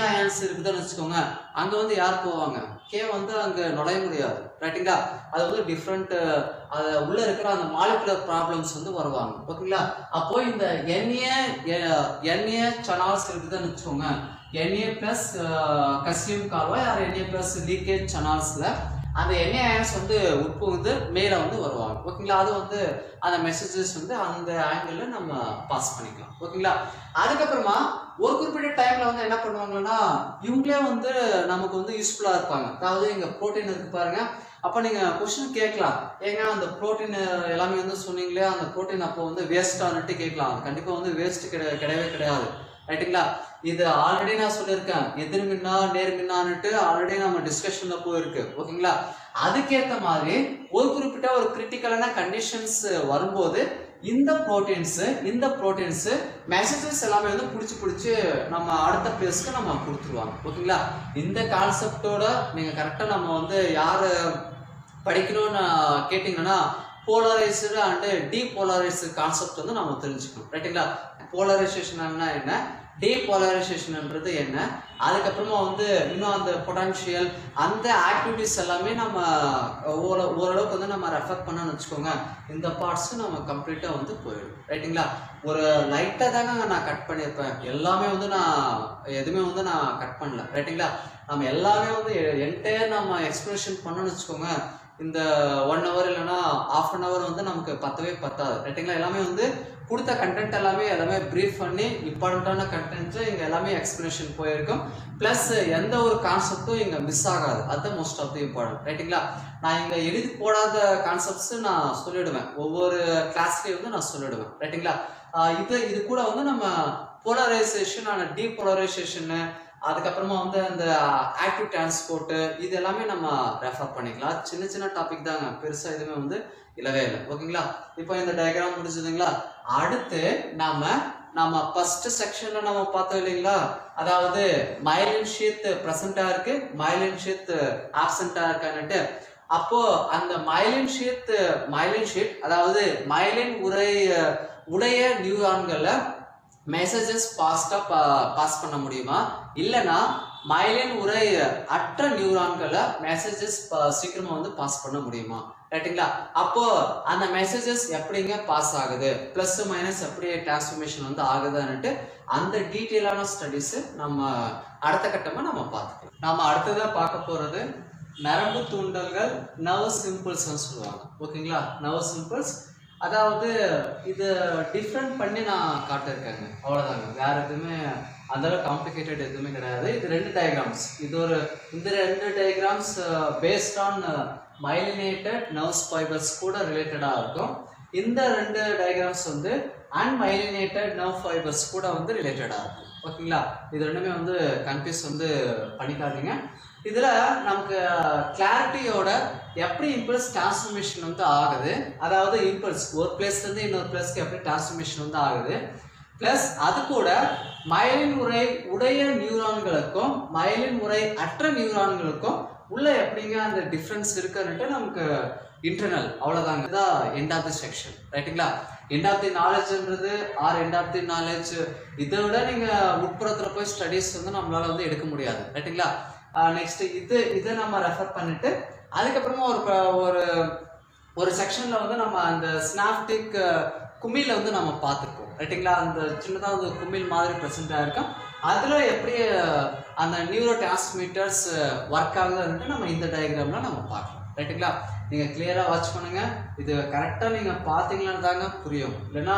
அயான்ஸ் இருக்குதுன்னு வச்சுக்கோங்க. அங்க வந்து யார் போவாங்க? K வந்து அங்க நுழைய முடியாது. ரைட்டுங்களா? அது வந்து டிஃப்ரெண்ட், அது உள்ள இருக்கிற அந்த மாலிகுலர் ப்ராப்ளம்ஸ் வந்து வருவாங்க. ஓகேங்களா? அப்போ இந்த Na சேனல்ஸ் இருக்குதுன்னு வச்சுக்கோங்க. Na பிளஸ் கசியும் கால்வாய் ஆர் Na பிளஸ் லீக்கேஜ் சேனல்ஸ்ல அந்த Na அயான்ஸ் வந்து உட்புகுந்து மேல வந்து வருவாங்க. ஓகேங்களா? அது வந்து அந்த மெசேஜஸ் வந்து அந்த ஆங்கிள் நம்ம பாஸ் பண்ணிக்கலாம். ஓகேங்களா? அதுக்கப்புறமா ஒரு குறிப்பிட்ட டைம்ல வந்து என்ன பண்ணுவாங்கன்னா, இவங்களே வந்து நமக்கு வந்து யூஸ்ஃபுல்லா இருப்பாங்க. அதாவது இங்க புரோட்டீன் இருக்கு பாருங்க. அப்ப நீங்க கொஸ்டின் கேட்கலாம், ஏங்க அந்த புரோட்டீன் எல்லாமே வந்து சொன்னீங்களே, அந்த புரோட்டீன் அப்போ வந்து வேஸ்டான்னுட்டு கேட்கலாம். கண்டிப்பா வந்து வேஸ்ட் கிடையவே கிடையாது. ரைட்டுங்களா? இது ஆல்ரெடி நான் சொல்லியிருக்கேன், எதிர்மின்னா நேர்மின்னான்னுட்டு ஆல்ரெடி நம்ம டிஸ்கஷன்ல போயிருக்கு. ஓகேங்களா? அதுக்கேற்ற மாதிரி ஒரு குறிப்பிட்ட ஒரு கிரிட்டிக்கலான கண்டிஷன்ஸ் வரும்போது இந்த புரோட்டீன்ஸ் மெசேஜஸ் எல்லாமே வந்து பிடிச்சி நம்ம அடுத்த பிளேஸ்க்கு நம்ம கொடுத்துருவாங்க. ஓகேங்களா? இந்த கான்செப்டோட நீங்க கரெக்டா நம்ம வந்து யாரு படிக்கணும்னு கேட்டீங்கன்னா, போலரைஸ்டு அண்ட் டீபோலரைஸ்டு கான்செப்ட் வந்து நம்ம தெரிஞ்சுக்கணும். ரைட்டுங்களா? போலரைசேஷன் என்ன, டீபோலரைசேஷன்ன்றது என்ன, அதுக்கப்புறமா வந்து இன்னும் அந்த பொட்டன்ஷியல் அந்த ஆக்டிவிட்டிஸ் எல்லாமே நம்ம ஓரளவுக்கு வந்து நம்ம ரெஃபர் பண்ணணும்னு வச்சுக்கோங்க. இந்த பார்ட்ஸ் நம்ம கம்ப்ளீட்டா வந்து போயிடும். ரைட்டுங்களா? ஒரு லைட்டா தாங்க நான் கட் பண்ணியிருப்பேன். எல்லாமே வந்து நான் எதுவுமே வந்து நான் கட் பண்ணல. ரைட்டுங்களா? நம்ம எல்லாமே வந்து என்டையர் நம்ம எக்ஸ்பிளேஷன் பண்ணணும்னு வச்சுக்கோங்க. இந்த 1 hour இல்லைன்னா ½ an hour வந்து நமக்கு பத்தாது. ரைட்டுங்களா? எல்லாமே வந்து கொடுத்த கண்டென்ட் எல்லாமே ப்ரீஃப் பண்ணி இம்பார்ட்டண்டான கண்டென்ட் இங்க எல்லாமே எக்ஸ்பிளனேஷன் போயிருக்கும். பிளஸ் எந்த ஒரு கான்செப்டும் இங்க மிஸ் ஆகாது. அது மோஸ்ட் ஆஃப் தி இம்பார்ட்டன்ட். ரைட்டுங்களா? நான் இங்க எழுதி போடாத கான்செப்ட்ஸ் நான் சொல்லிடுவேன். ஒவ்வொரு கிளாஸ்லயும் வந்து நான் சொல்லிடுவேன். ரைட்டுங்களா? இது கூட வந்து நம்ம போலரைசேஷன் அண்ட் டீபோலரைசேஷன், அதுக்கப்புறமா வந்து அந்த ஆக்டிவ் டிரான்ஸ்போர்ட், இது எல்லாமே நம்ம ரெஃபர் பண்ணிக்கலாம். சின்ன டாபிக் தாங்க, பெருசா எதுவுமே வந்து இல்லவே இல்லை. ஓகேங்களா? இப்போ இந்த டயக்ராம் முடிஞ்சதுங்களா? அடுத்து நம்ம ஃபர்ஸ்ட் செக்ஷன்ல நம்ம பார்த்தோம் இல்லைங்களா? அதாவது மைலின் ஷீத் பிரசன்டா இருக்கு, மைலின் ஷீத் ஆப்சென்டா இருக்கான்னுட்டு. அப்போ அந்த மைலின் ஷீட் அதாவது மைலின் உடைய நியூரான்களை மெசேஜஸ் பாஸ் பண்ண முடியுமா, இல்லைன்னா மைலின் உரை அற்ற நியூரான்களை மெசேஜஸ் சீக்கிரமா வந்து பாஸ் பண்ண முடியுமா ரைட்டுங்களா? அப்போ அந்த மெசேஜஸ் எப்படிங்க பாஸ் ஆகுது, பிளஸ் மைனஸ் எப்படி டிரான்ஸ்ஃபர்மேஷன் வந்து ஆகுதுன்னுட்டு அந்த டீட்டெயிலான ஸ்டடிஸ் நம்ம அடுத்த கட்டமா நம்ம பார்த்துக்கலாம். நாம அடுத்ததா பார்க்க போறது நரம்பு தூண்டல்கள், நர்வ் சிம்பிள்ஸ் சொல்லுவாங்க. ஓகேங்களா? நர்வ் சிம்பிள்ஸ், அதாவது இது டிஃப்ரெண்ட் பண்ணி நான் காட்டிருக்கேங்க, அவ்வளோதாங்க. வேற எதுவுமே அந்த காம்ப்ளிகேட்டட் எதுவுமே கிடையாது. இது 2 டயக்ராம்ஸ். இந்த 2 diagrams based on myelinated nerves fibres கூட ரிலேட்டடாக இருக்கும். இந்த 2 டயக்ராம்ஸ் வந்து அன்மைலினேட்டட் நர்வ் ஃபைபர்ஸ் கூட வந்து ரிலேட்டடாக இருக்கும். ஓகேங்களா? இது ரெண்டுமே வந்து கன்ஃபியூஸ் வந்து பண்ணிக்காதீங்க. இதில் நமக்கு கிளாரிட்டியோட எப்படி இம்பல்ஸ் டிரான்ஸ்ஃபர்மேஷன் வந்து ஆகுது, அதாவது இம்பல்ஸ் ஒரு பிளேஸ்லேருந்து இன்னொரு பிளேஸ்க்கு எப்படி டிரான்ஸ்ஃபர்மேஷன் வந்து ஆகுது, பிளஸ் அது கூட மயலின் உறை உடைய நியூரான்களுக்கும் மயலின் உறை அற்ற நியூரான்களுக்கும் உள்ள எப்படிங்க அந்த டிஃப்ரென்ஸ் இருக்குன்னுட்டு நமக்கு இன்டர்னல், அவ்வளோதாங்க. இதுதான் எண்ட் ஆஃப் தி செக்ஷன். ரைட்டுங்களா? எண்ட் ஆஃப் தி நாலேஜ்ன்றது எண்ட் ஆஃப் தி நாலேஜ் இதை விட நீங்கள் உட்புறத்தில் போய் ஸ்டடீஸ் வந்து நம்மளால வந்து எடுக்க முடியாது. ரைட்டுங்களா? நெக்ஸ்ட் இதை நம்ம ரெஃபர் பண்ணிட்டு அதுக்கப்புறமா ஒரு ஒரு செக்ஷன்ல வந்து நம்ம அந்த ஸ்னாப்டிக் குமிழ வந்து நம்ம பார்த்துருக்கோம். ரைட்டுங்களா? அந்த சின்னதாக வந்து குமிழ் மாதிரி ப்ரெசென்ட் ஆகிருக்கும். அதில் எப்படி அந்த நியூரோ டிரான்ஸ்மிட்டர்ஸ் ஒர்க் ஆகுதுன்ட்டு நம்ம இந்த டயக்ராமில் நம்ம பார்க்கலாம். ரைட்டுங்களா? நீங்கள் கிளியராக வாட்ச் பண்ணுங்க. இது கரெக்டாக நீங்கள் பார்த்தீங்களான்னு தாங்க புரியும். இல்லைன்னா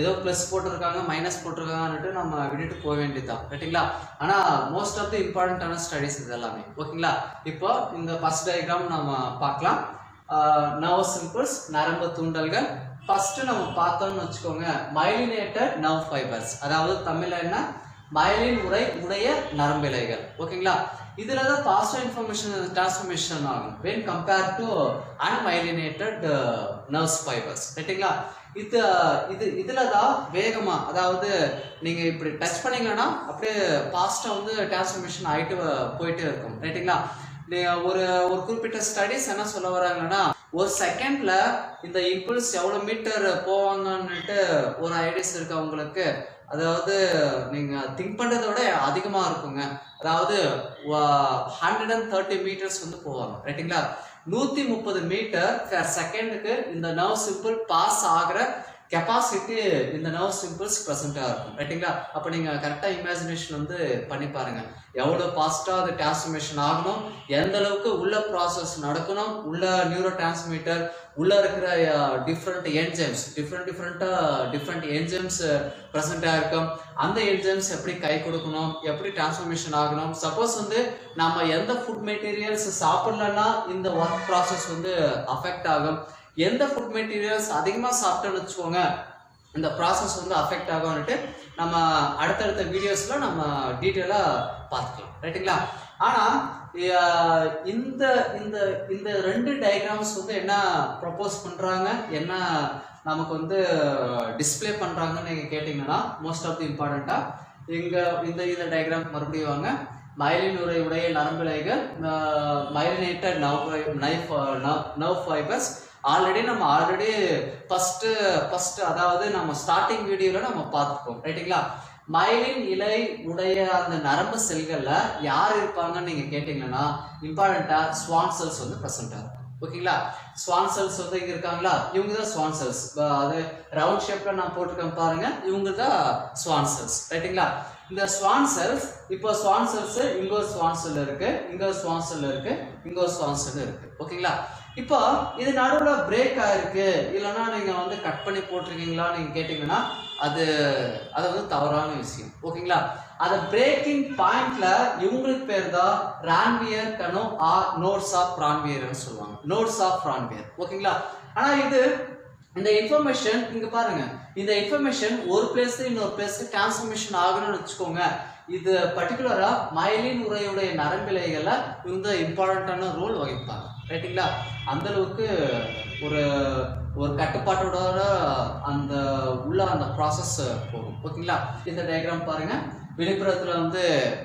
ஏதோ ப்ளஸ் போட்டிருக்காங்க மைனஸ் போட்டிருக்காங்கன்னுட்டு நம்ம விட்டுட்டு போக வேண்டியதுதான். ரைட்டுங்களா? ஆனால் மோஸ்ட் ஆஃப் தி இம்பார்ட்டண்ட்டான ஸ்டடீஸ் இது எல்லாமே. ஓகேங்களா? இப்போ இந்த ஃபர்ஸ்ட் டயக்ராம் நம்ம பார்க்கலாம். நர்வ் சிம்பிள்ஸ், நரம்பு தூண்டல்கள். ஃபர்ஸ்ட் நம்ம பார்த்தோம்னு வச்சுக்கோங்க, மைலினேட்டட் நர்வ் ஃபைபர்ஸ், அதாவது தமிழ்ல என்ன, மயலின் உறை உடைய நரம்பிழைகள். ஓகேங்களா? இதுல தான் பாசிட்டிவ் இன்ஃபர்மேஷன் டிரான்ஸ்ஃபர்மேஷன் ஆகும் when compared to unmyelinated nerve fibers. ரைட்டுங்களா? இதுல தான் வேகமா, அதாவது நீங்க இப்படி டச் பண்ணீங்கன்னா அப்படியே பாஸ்டா வந்து டிரான்ஸ்ஃபர்மேஷன் ஆகிட்டு போயிட்டே இருக்கும். ரைட்டுங்களா? ஒரு குறிப்பிட்ட ஸ்டடிஸ் என்ன சொல்ல வராங்கன்னா, ஒரு செகண்ட்ல இந்த இம்பல்ஸ் எவ்வளவு மீட்டர் போவாங்கன்னுட்டு ஒரு ஐடியாஸ் இருக்கு அவங்களுக்கு. அதாவது நீங்க திங்க் பண்றதை விட அதிகமா இருக்குங்க. அதாவது 130 மீட்டர்ஸ் வந்து போவாங்க. ரைட்டுங்களா? 130 மீட்டர் பெர் செகண்டுக்கு இந்த நர்வ் சிம்பிள் பாஸ் ஆகிற கெப்பாசிட்டி இந்த நர்வ் சிம்பிள்ஸ் ப்ரெசென்ட்டாக இருக்கும். ரைட்டுங்களா? அப்போ நீங்கள் கரெக்டாக இமேஜினேஷன் வந்து பண்ணி பாருங்கள், எவ்வளோ ஃபாஸ்ட்டாக அது டிரான்ஸ்ஃபர்மேஷன் ஆகணும், எந்த அளவுக்கு உள்ள ப்ராசஸ் நடக்கணும், உள்ள நியூரோ டிரான்ஸ்மிட்டர் உள்ள இருக்கிற டிஃப்ரெண்ட் என்ஜைம்ஸ் ப்ரெசென்ட்டாக இருக்கும். அந்த என்ஜைம்ஸ் எப்படி கை கொடுக்கணும், எப்படி டிரான்ஸ்ஃபர்மேஷன் ஆகணும். சப்போஸ் வந்து நம்ம எந்த ஃபுட் மெட்டீரியல்ஸ் சாப்பிடலன்னா இந்த ஒர்க் ப்ராசஸ் வந்து அஃபெக்ட் ஆகும். எந்த ஃபுட் மெட்டீரியல்ஸ் அதிகமாக சாப்பிட்டோன்னு வச்சுக்கோங்க, இந்த ப்ராசஸ் வந்து அஃபெக்ட் ஆகும்னுட்டு நம்ம அடுத்தடுத்த வீடியோஸில் நம்ம டீட்டெயிலாக பார்த்துக்கலாம். ரைட்டுங்களா? ஆனால் இந்த இந்த இந்த 2 டயக்ராம்ஸ் வந்து என்ன ப்ரப்போஸ் பண்ணுறாங்க, என்ன நமக்கு வந்து டிஸ்பிளே பண்ணுறாங்கன்னு நீங்கள் கேட்டிங்கன்னா, மோஸ்ட் ஆஃப் தி இம்பார்ட்டண்ட்டாக இங்கே இந்த டயக்ராம் மறுபடியும் வாங்க. மயலின் உறை உடைய நரம்பிழைகள், மயலினேட்டட் நர்வ் ஃபைபர்ஸ். நம்ம ஆல்ரெடி ஃபர்ஸ்ட் அதாவது நம்ம ஸ்டார்டிங் வீடியோல நம்ம பார்த்துப்போம். ரைட்டுங்களா? மயலின் இலை உடைய அந்த நரம்பு செல்கள்ல யார் இருப்பாங்கன்னு நீங்க கேட்டீங்கன்னா, இம்பார்ட்டண்டா ஸ்வான் செல்ஸ் வந்து பிரசன்ட் ஆகும். ஓகேங்களா? ஸ்வான் செல்ஸ் வந்து இங்க இருக்காங்களா, இவங்க தான் ஸ்வான் செல்ஸ். அது ரவுண்ட் ஷேப்ல நான் போட்டிருக்கேன் பாருங்க, இவங்க தான் ஸ்வான் செல்ஸ். ரைட்டுங்களா? இந்த ஸ்வான் செல்ஸ், இப்போ ஸ்வான் செல்ஸ் இங்க ஒரு ஸ்வான் செல் இருக்கு, இங்க ஒரு ஸ்வான் செல் இருக்கு, இங்க ஒரு ஸ்வான் செல் இருக்கு. ஓகேங்களா? இப்போ இது நடுவில் பிரேக் ஆயிருக்கு, இல்லைன்னா நீங்க வந்து கட் பண்ணி போட்டிருக்கீங்களா நீங்க கேட்டீங்கன்னா அது வந்து தவறான விஷயம். ஓகேங்களா? அந்த பிரேக்கிங் பாயிண்ட்ல இவங்களுக்கு பேர் தான் ரான்வியர் கனோ ஆர் நோட்ஸ் ஆஃப் ரான்வியர்னு சொல்லுவாங்க. Nodes of Ranvier. ஓகேங்களா? ஆனா இந்த இன்ஃபர்மேஷன் இங்க பாருங்க, இந்த இன்ஃபர்மேஷன் ஒரு பிளேஸ் இன்னொரு பிளேஸ்க்கு டிரான்ஸ்ஃபர்மேஷன் ஆகணும்னு வச்சுக்கோங்க. இது பர்டிகுலரா மயலின் உறையுடைய நரம்பிழைகளை இந்த இம்பார்ட்டன்டான ரோல் வகிப்பாங்க. ரைட்டுங்களா? அந்த அளவுக்கு ஒரு கட்டுப்பாட்டோட அந்த உள்ள அந்த ப்ராசஸ் போகும். ஓகேங்களா? இந்த டயக்ராம் பாருங்க. வெளிப்புறத்துல வந்து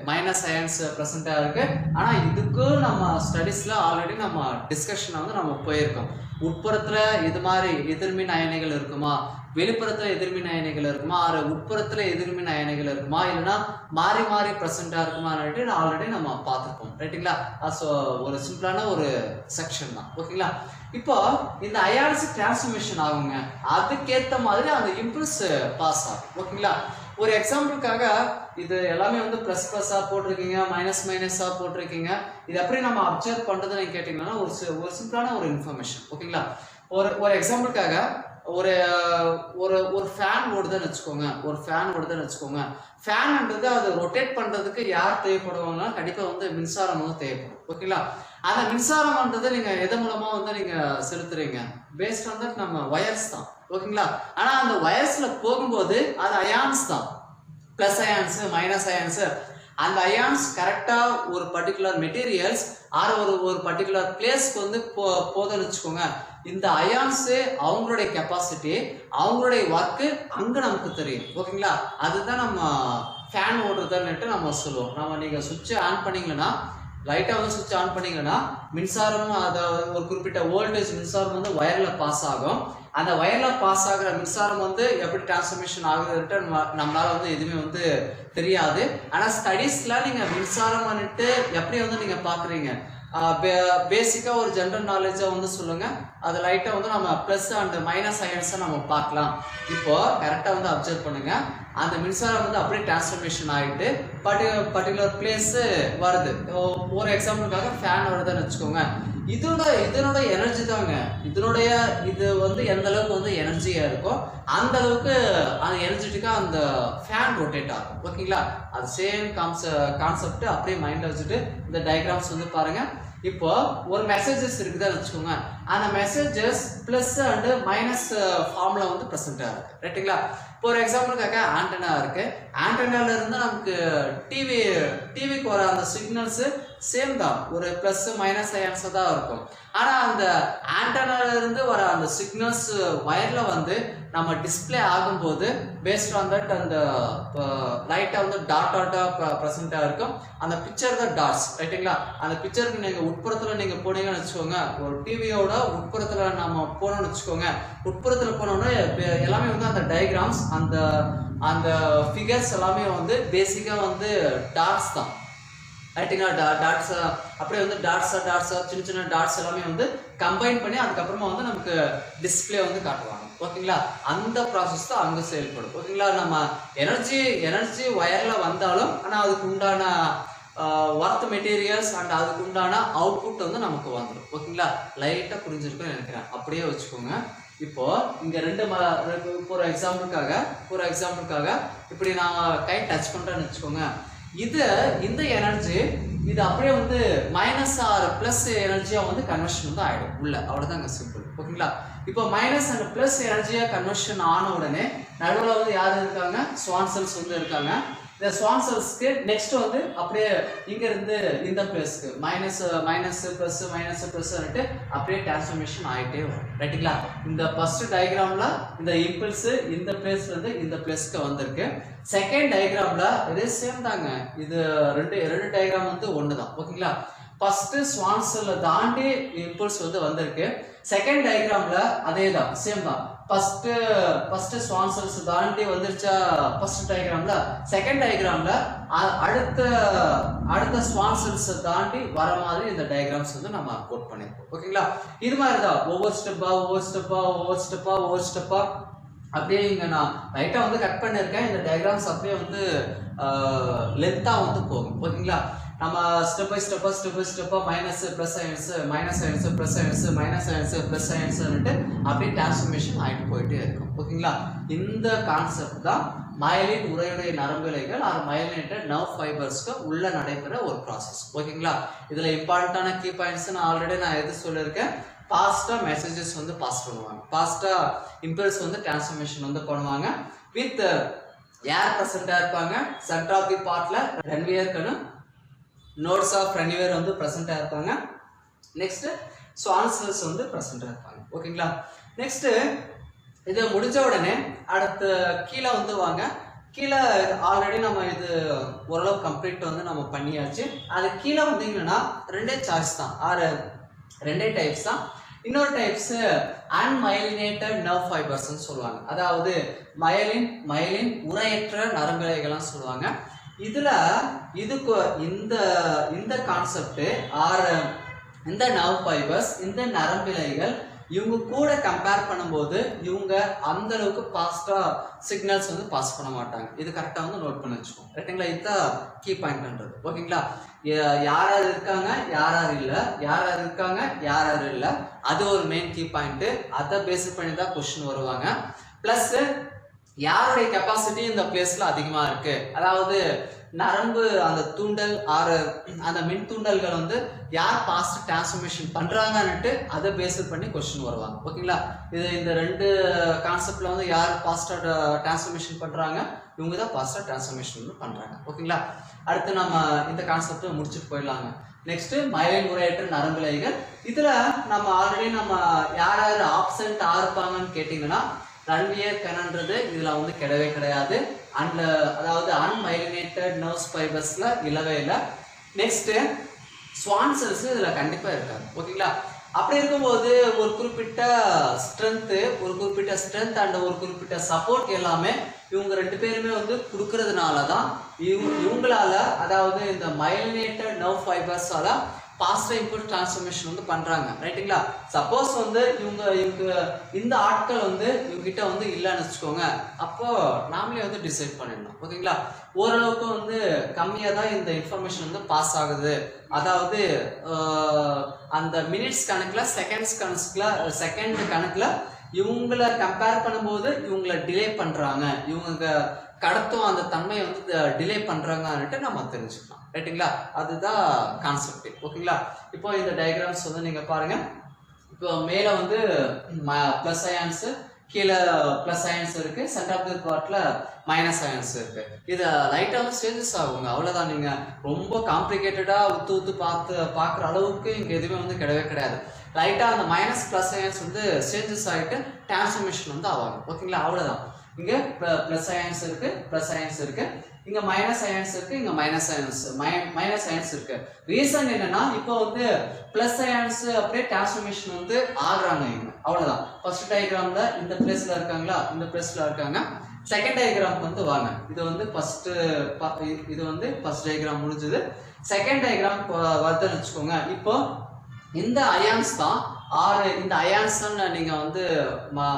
மைனஸ் அயன்ஸ் ப்ரெசென்ட்டா இருக்கு. ஆனா இதுக்கும் நம்ம ஸ்டடீஸ்ல ஆல்ரெடி நம்ம டிஸ்கஷன் வந்து நம்ம போயிருக்கோம். உட்புறத்துல இது மாதிரி எதிர்மின் அயனிகள் இருக்குமா, வெளிப்புறத்துல எதிர்மின் அயனிகள் இருக்குமா, உட்புறத்துல எதிர்மின் அயனிகள் இருக்குமா, இல்லைன்னா மாறி மாறி ப்ரெசென்ட்டா இருக்குமான்னு ஆல்ரெடி நம்ம பார்த்துருப்போம். ரைட்டுங்களா? ஸோ ஒரு சிம்பிளான ஒரு செக்ஷன் தான். ஓகேங்களா? இப்போ இந்த அயான்ஸ் டிரான்ஸ்ஃபர்மேஷன் ஆகுங்க, அதுக்கேற்ற மாதிரி அந்த இம்பல்ஸ் பாஸ் ஆகும். ஓகேங்களா? ஒரு எக்ஸாம்பிளுக்காக இது எல்லாமே வந்து ப்ளஸ் ப்ளஸ்ஸாக போட்டிருக்கீங்க, மைனஸ் மைனஸாக போட்டிருக்கீங்க. இது எப்படி நம்ம அப்சர்வ் பண்ணுறதுன்னு நீங்கள் கேட்டிங்கன்னா ஒரு சிம்பிளான ஒரு இன்ஃபர்மேஷன். ஓகேங்களா? ஒரு எக்ஸாம்பிளுக்காக ஒரு ஒரு ஒரு ஃபேன் ஓடுதுன்னு வச்சுக்கோங்க. ஃபேன்ன்றது அது ரொட்டேட் பண்ணுறதுக்கு யார் தேவைப்படுவாங்கன்னா கண்டிப்பாக வந்து மின்சாரம் வந்து தேவைப்படும். ஓகேங்களா? அந்த மின்சாரம்ன்றது நீங்கள் எது மூலமாக வந்து நீங்கள் செலுத்துறீங்க, பேஸ்ட் வந்து நம்ம வயர்ஸ் தான். ஓகேங்களா? ஆனால் அந்த வயர்ஸில் போகும்போது அது அயான்ஸ் தான், ப்ளஸ் அயான்ஸு மைனஸ் அயான்ஸு. அந்த அயான்ஸ் கரெக்டாக ஒரு பர்டிகுலர் மெட்டீரியல்ஸ் ஒரு பர்டிகுலர் பிளேஸ்க்கு வந்து போதுன்னு வச்சுக்கோங்க. இந்த அயான்ஸு அவங்களுடைய கெப்பாசிட்டி, அவங்களுடைய ஒர்க்கு அங்கே நமக்கு தெரியும். ஓகேங்களா? அதுதான் நம்ம ஃபேன் ஓடுறதுன்னுட்டு நம்ம சொல்லுவோம். நீங்கள் சுவிட்சை ஆன் பண்ணிங்கன்னா, லைட்டாக வந்து சுவிட்ச் ஆன் பண்ணிங்கன்னா மின்சாரம், அதாவது ஒரு குறிப்பிட்ட வோல்டேஜ் மின்சாரம் வந்து வயரில் பாஸ் ஆகும். அந்த வயரில் பாஸ் ஆகிற மின்சாரம் வந்து எப்படி டிரான்ஸ்ஃபர்மேஷன் ஆகுதுன்ட்டு நம்மளால வந்து எதுவுமே வந்து தெரியாது. ஆனால் ஸ்டடீஸில் நீங்கள் மின்சாரம் வந்துட்டு எப்படி வந்து நீங்கள் பார்க்குறீங்க, பேசிக்காக ஒரு ஜென்ரல் நாலேஜாக வந்து சொல்லுங்கள். அது லைட்டாக வந்து நம்ம ப்ளஸ் அண்ட் மைனஸ் அயன்ஸை நம்ம பார்க்கலாம். இப்போது கரெக்டாக வந்து அப்சர்வ் பண்ணுங்கள். அந்த மின்சாரம் வந்து அப்படியே டிரான்ஸ்ஃபர்மேஷன் ஆகிட்டு பர்டிகுலர் பிளேஸு வருது. ஒரு எக்ஸாம்பிளுக்காக ஃபேன் வருதுன்னு வச்சுக்கோங்க. இதனோட எனர்ஜி தாங்க, இது வந்து எந்த அளவுக்கு வந்து எனர்ஜியாக இருக்கோ அந்த அளவுக்கு அந்த எனர்ஜெட்டிக்காக அந்த ஃபேன் ரொட்டேட் ஆகும். ஓகேங்களா? அது சேம் கான்செப்ட் அப்படியே மைண்டில் வச்சுட்டு இந்த டயக்ராம்ஸ் வந்து பாருங்கள். இப்போ ஒரு மெசேஜஸ் இருக்குதுன்னு வச்சுக்கோங்க. அந்த மெசேஜஸ் பிளஸ் அண்ட் மைனஸ் ஃபார்ம்ல வந்து ப்ரெசென்ட்டாக இருக்கு. ரைட்டுங்களா? இப்போ ஒரு எக்ஸாம்பிளுக்காக ஆண்டனா இருக்கு. ஆண்டனால இருந்து நமக்கு டிவிக்கு வர அந்த சிக்னல்ஸ் சேம் தான், ஒரு பிளஸ் மைனஸ் அயன்ஸாக தான் இருக்கும். ஆனால் அந்த ஆண்டனால இருந்து வர அந்த சிக்னல்ஸ் வயர்ல வந்து நம்ம டிஸ்பிளே ஆகும்போது பேஸ்ட் ஆன் தட் அந்த லைட்டாக வந்து டாட்டாக ப்ரெசென்ட்டாக இருக்கும். அந்த பிக்சர் தான் டாட்ஸ். ரைட்டுங்களா? அந்த பிக்சருக்கு நீங்கள் உட்புறத்தில் நீங்கள் போனீங்கன்னு வச்சுக்கோங்க, ஒரு டிவியோட உட்புறத்தில் நம்ம போனோம்னு வச்சுக்கோங்க. உட்புறத்தில் போனோம்னா எல்லாமே வந்து அந்த டயக்ராம்ஸ், அந்த ஃபிகர்ஸ் எல்லாமே வந்து பேசிக்காக வந்து டாட்ஸ் தான். ரைட்டுங்களா? டாட்ஸ் அப்படியே வந்து டாட்ஸாக சின்ன சின்ன டாட்ஸ் எல்லாமே வந்து கம்பைன் பண்ணி அதுக்கப்புறமா வந்து நமக்கு டிஸ்பிளே வந்து காட்டுவாங்க. ஓகேங்களா? அந்த ப்ராசஸ் தான் அங்கே செயல்படும். ஓகேங்களா? நம்ம எனர்ஜி வயரில் வந்தாலும் ஆனால் அதுக்கு உண்டான ஒர்த் மெட்டீரியல்ஸ் அண்ட் அதுக்கு உண்டான அவுட்புட் வந்து நமக்கு வந்துடும். ஓகேங்களா? லைட்டாக புரிஞ்சிருக்குன்னு நினைக்கிறேன். அப்படியே வச்சுக்கோங்க. இப்போ இங்கே ஒரு எக்ஸாம்பிளுக்காக இப்படி நான் கை டச் பண்ணுறேன்னு வச்சுக்கோங்க. இந்த எனர்ஜி இது அப்படியே வந்து மைனஸ் ஆர் பிளஸ் எனர்ஜியாக வந்து கன்வர்ஷன் வந்து ஆகிடும் உள்ள. அவ்வளோதாங்க, சிம்பிள். ஓகேங்களா? இப்போ மைனஸ் அண்ட் பிளஸ் எனர்ஜியாக கன்வர்ஷன் ஆன உடனே நடுவில் வந்து யார் இருக்காங்க, ஸ்வான் செல்ஸ் வந்து இருக்காங்க. இந்த ஸ்வான் செல்ஸ்க்கு நெக்ஸ்ட் வந்து அப்படியே இங்கேருந்து இந்த பிளேஸ்க்கு மைனஸ் ப்ளஸ் அப்படியே டிரான்ஸ்ஃபர்மேஷன் ஆகிட்டே வரும். ரைட்டுங்களா? இந்த ஃபர்ஸ்ட் டயக்ராமில் இந்த இம்பல்ஸ் இந்த பிளேஸ்லேருந்து இந்த பிளேஸ்க்கு வந்திருக்கு. செகண்ட் டயக்ராமில் இதே சேம் தாங்க. இது ரெண்டு டயக்ராம் வந்து ஒன்று தான். ஓகேங்களா? ஃபர்ஸ்ட் ஸ்வான் செல்லை தாண்டி இம்பல்ஸ் வந்து வந்திருக்கு. செகண்ட் டயக்ராம்ல அதே தான், சேம் தான். ஃபர்ஸ்ட் ஸ்வான் செல்ஸ் தாண்டி வந்துருச்சா ஃபர்ஸ்ட் டயக்ராம்ல. செகண்ட் டயக்ராம்ல அடுத்த ஸ்வான் செல்ஸ் தாண்டி வர மாதிரி இந்த டயக்ராம்ஸ் வந்து நம்ம கோட் பண்ணிருக்கோம். ஓகேங்களா? இது மாதிரி தான் ஒவ்வொரு ஸ்டெப்பா அப்படியே இங்க நான் ரைட்டா வந்து கட் பண்ணிருக்கேன். இந்த டயக்ராம்ஸ் அப்படியே வந்து லென்த்தா வந்து போகும். ஓகேங்களா? நம்ம ஸ்டெப் பை ஸ்டெப்பா மைனஸ் பிளஸ் அயன்ஸ் அப்படியே டிரான்ஸ்ஃபர்மேஷன் ஆகிட்டு போயிட்டே இருக்கும். ஓகேங்களா? இந்த கான்செப்ட் தான் மயலின் உரையுடைய நரம்பிழைகள் மயலினேட்டட் நர்வ் ஃபைபர்ஸ்க்கு உள்ள நடைபெற ஒரு ப்ராசஸ். ஓகேங்களா? இதுல இம்பார்ட்டன்டான கீ பாயிண்ட்ஸ் நான் எது சொல்லியிருக்கேன். ஃபாஸ்டா மெசேஜஸ் வந்து பாஸ் பண்ணுவாங்க, ஃபாஸ்டா இம்பல்ஸ் வந்து டிரான்ஸ்ஃபர்மேஷன் வந்து பண்ணுவாங்க. வித் ஏர் ப்ரெசென்ட்டா இருப்பாங்க. சென்டர் ஆஃப் தி பார்ட்ல ரென்வியர் கணும் நோட்ஸ் ஆஃப் ரெனிவேர் வந்து ப்ரெசென்ட்டா இருப்பாங்க. நெக்ஸ்ட் ஸ்வான் செல்ஸ் வந்து ப்ரெசென்ட்டா இருப்பாங்க. ஓகேங்களா? நெக்ஸ்ட் இதை முடிஞ்ச உடனே அடுத்து கீழே வந்து வாங்க. கீழே ஆல்ரெடி நம்ம இது ஓரளவு கம்ப்ளீட் வந்து நம்ம பண்ணியாச்சு. அது கீழே வந்தீங்கன்னா 2 சாய்ஸ் தான், ஆறு 2 டைப்ஸ் தான். இன்னொரு டைப்ஸ் அன்மயலினேட்டட் நர்வ் ஃபைபர்ஸ்ன்னு சொல்லுவாங்க. அதாவது மயலின் உரையற்ற நரம்பிழைகள்லாம் சொல்லுவாங்க. இதுக்கு இந்த கான்செப்ட் இந்த நர்வ் ஃபைபர்ஸ், இந்த நரம்பிழைகள் இவங்க கூட கம்பேர் பண்ணும்போது இவங்க அந்த அளவுக்கு ஃபாஸ்டா சிக்னல்ஸ் வந்து பாஸ் பண்ண மாட்டாங்க. இது கரெக்டா வந்து நோட் பண்ணி வச்சுக்கோங்க. ரைட்டுங்களா? இதுதான் கீ பாயிண்ட்ன்றது. ஓகேங்களா? யார் இருக்காங்க, யார் இருக்காங்க, யார் இல்லை, அது ஒரு மெயின் கீ பாயிண்ட். அதை பேஸ் பண்ணி தான் கொஸ்டின் வருவாங்க. பிளஸ் யாருடைய கெப்பாசிட்டி இந்த பிளேஸ்ல அதிகமா இருக்கு, அதாவது நரம்பு அந்த தூண்டல் அந்த மின் தூண்டல்கள் வந்து யார் பாஸ்ட் டிரான்ஸ்ஃபர்மேஷன் பண்றாங்கன்னுட்டு அதை பேஸ் பண்ணி கொஸ்டின் வருவாங்க. ஓகேங்களா? இந்த 2 கான்செப்ட்ல வந்து யார் பாஸ்டா டிரான்ஸ்ஃபர்மேஷன் பண்றாங்க, இவங்க தான் பாஸ்டா டிரான்ஸ்ஃபர்மேஷன் பண்றாங்க. ஓகேங்களா? அடுத்து நம்ம இந்த கான்செப்டை முடிச்சுட்டு போயிடலாங்க. நெக்ஸ்ட் மயலின் உரையற்ற நரம்பிழைகள். இதுல நம்ம ஆல்ரெடி யார் ஆப்சென்ட் இருப்பாங்கன்னு கேட்டீங்கன்னா ரன்வியர் கனன்றது இதுல வந்து கிடையாது. அதாவது அன்மைலினேட்டட் நர்வ்ஸ் ஃபைபர்ஸ்ல இல்லவே இல்லை. நெக்ஸ்ட் ஸ்வான் செல்ஸ் இதுல கண்டிப்பா இருக்காது. ஓகேங்களா? அப்படி இருக்கும்போது ஒரு குறிப்பிட்ட ஸ்ட்ரென்த் அண்ட் ஒரு குறிப்பிட்ட சப்போர்ட் எல்லாமே இவங்க 2 பேருமே வந்து கொடுக்கறதுனால தான் இவங்களால, அதாவது இந்த மயலினேட்டட் நர்வ் ஃபைபர்ஸால பாசிட்டிவ் இன்புட் டிரான்ஸ்ஃபர்மேஷன் வந்து பண்றாங்க. ரைட்டுங்களா? சப்போஸ் வந்து இவங்க இந்த ஆட்கள் வந்து இவங்ககிட்ட வந்து இல்லைன்னு வச்சுக்கோங்க, அப்போ நாமளே வந்து டிசைட் பண்ணிடணும். ஓகேங்களா? ஓரளவுக்கு வந்து கம்மியா தான் இந்த இன்ஃபர்மேஷன் வந்து பாஸ் ஆகுது. அதாவது அந்த மினிட்ஸ் கணக்குல செகண்ட் கணக்குல இவங்களை கம்பேர் பண்ணும்போது இவங்களை டிலே பண்றாங்க, இவங்க கடத்தும் அந்த தன்மையை வந்து டிலே பண்றாங்கன்னுட்டு நம்ம தெரிஞ்சுக்கலாம். ரைட்டுங்களா? அதுதான் கான்செப்ட். ஓகேங்களா? இப்போ இந்த டயக்ராம்ஸ் வந்து நீங்க பாருங்க. இப்போ மேல வந்து பிளஸ் அயான்ஸ், கீழே பிளஸ் அயான்ஸ் இருக்கு, சென்டர் ஆஃப் தி பார்ட்ல மைனஸ் அயான்ஸ் இருக்கு. இது லைட்டா வந்து சேஞ்சஸ் ஆகுங்க, அவ்வளவுதான். நீங்க ரொம்ப காம்ப்ளிகேட்டடா உத்து பார்க்குற அளவுக்கு இங்க எதுவுமே வந்து கிடையாது. லைட்டா அந்த மைனஸ் பிளஸ் அயான்ஸ் வந்து சேஞ்சஸ் ஆகிட்டு டிரான்ஸ்ஃபர்மேஷன் வந்து ஆகும். ஓகேங்களா? அவ்வளவுதான். இங்க பிளஸ் அயான்ஸ் இருக்கு, இங்க மைனஸ் அயான்ஸ் இருக்கு, இங்க மைனஸ் அயான்ஸ் இருக்கு. ரீசன் என்னன்னா இப்போ வந்து பிளஸ் அயான்ஸ் அப்படியே டிரான்ஸ்ஃபர்மேஷன் வந்து ஆகுறாங்க இங்க, அவ்வளவுதான். ஃபர்ஸ்ட் டயக்ராம்ல இந்த பிளேஸ்ல இருக்காங்களா, இந்த பிளேஸ்ல இருக்காங்க. செகண்ட் டயக்ராம் வந்து வாங்க. இது வந்து ஃபர்ஸ்ட் டயக்ராம் முடிஞ்சது. செகண்ட் டயக்ராம் வருதுன்னு வச்சுக்கோங்க. இப்போ இந்த அயான்ஸ் தான் இந்த அயான்ஸ் நீங்க வந்து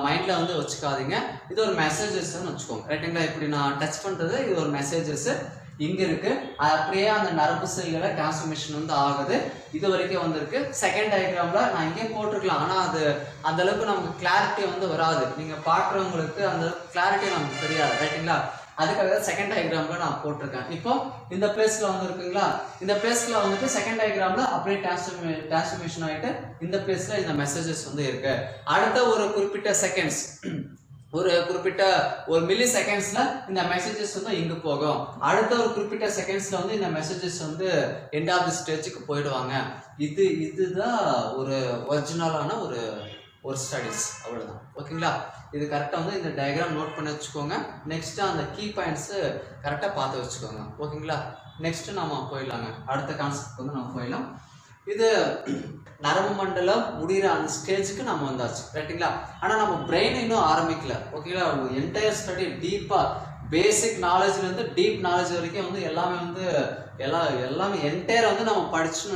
மைண்ட்ல வந்து வச்சுக்காதீங்க. இது ஒரு மெசேஜஸ் வச்சுக்கோங்க. ரைட்டுங்களா? இப்படி நான் டச் பண்றது இது ஒரு மெசேஜஸ் இங்க இருக்கு. அப்படியே அந்த நரம்பு செல்களை டிரான்ஸ்ஃபர்மேஷன் வந்து ஆகுது. இது வரைக்கும் வந்திருக்கு. செகண்ட் டயக்ராம்ல நான் இங்கே போட்டிருக்கலாம், ஆனா அது அந்த அளவுக்கு நமக்கு கிளாரிட்டி வந்து வராது. நீங்க பாக்குறவங்களுக்கு அந்த கிளாரிட்டி நமக்கு தெரியாது. ரைட்டுங்களா? அதுக்காக செகண்ட் டயக்ராம்ல நான் போட்டிருக்கேன். இப்போ இந்த பிளேஸ்ல வந்து இருக்குங்களா, இந்த பிளேஸ்ல வந்துட்டு செகண்ட் டயக்ராம்ல அப்படியே டிரான்ஸ்ஃபர்மேஷன் ஆயிட்டு இந்த பிளேஸ்ல இந்த மெசேஜஸ் வந்து இருக்கு. அடுத்த ஒரு குறிப்பிட்ட செகண்ட்ஸ், ஒரு மில்லி செகண்ட்ஸ்ல இந்த மெசேஜஸ் வந்து இங்க போகும். அடுத்த ஒரு குறிப்பிட்ட செகண்ட்ஸ்ல வந்து இந்த மெசேஜஸ் வந்து எண்ட் ஆஃப் தி ஸ்டேஜுக்கு போயிடுவாங்க. இதுதான் ஒரு ஒரிஜினலான ஒரு ஸ்டடிஸ், அவ்வளவுதான். ஓகேங்களா? இது கரெக்டாக வந்து இந்த டயக்ராம் நோட் பண்ணி வச்சுக்கோங்க. நெக்ஸ்ட் அந்த கீ பாயிண்ட்ஸ் கரெக்டாக பார்த்து வச்சுக்கோங்க. ஓகேங்களா? நெக்ஸ்ட் நாம போயிடலாங்க. அடுத்த கான்செப்ட் வந்து நம்ம போயிடலாம். இது நரம்பு மண்டலம் முடிகிற அந்த ஸ்டேஜுக்கு நம்ம வந்தாச்சு. ரைட்டுங்களா? ஆனால் நம்ம பிரெயின் இன்னும் ஆரம்பிக்கல. ஓகேங்களா? என்டையர் ஸ்டடி டீப்பா பேசிக் நாலேஜ்ல இருந்து டீப் நாலேஜ் வரைக்கும் வந்து எல்லாமே என்டையர் வந்து நம்ம படிச்சு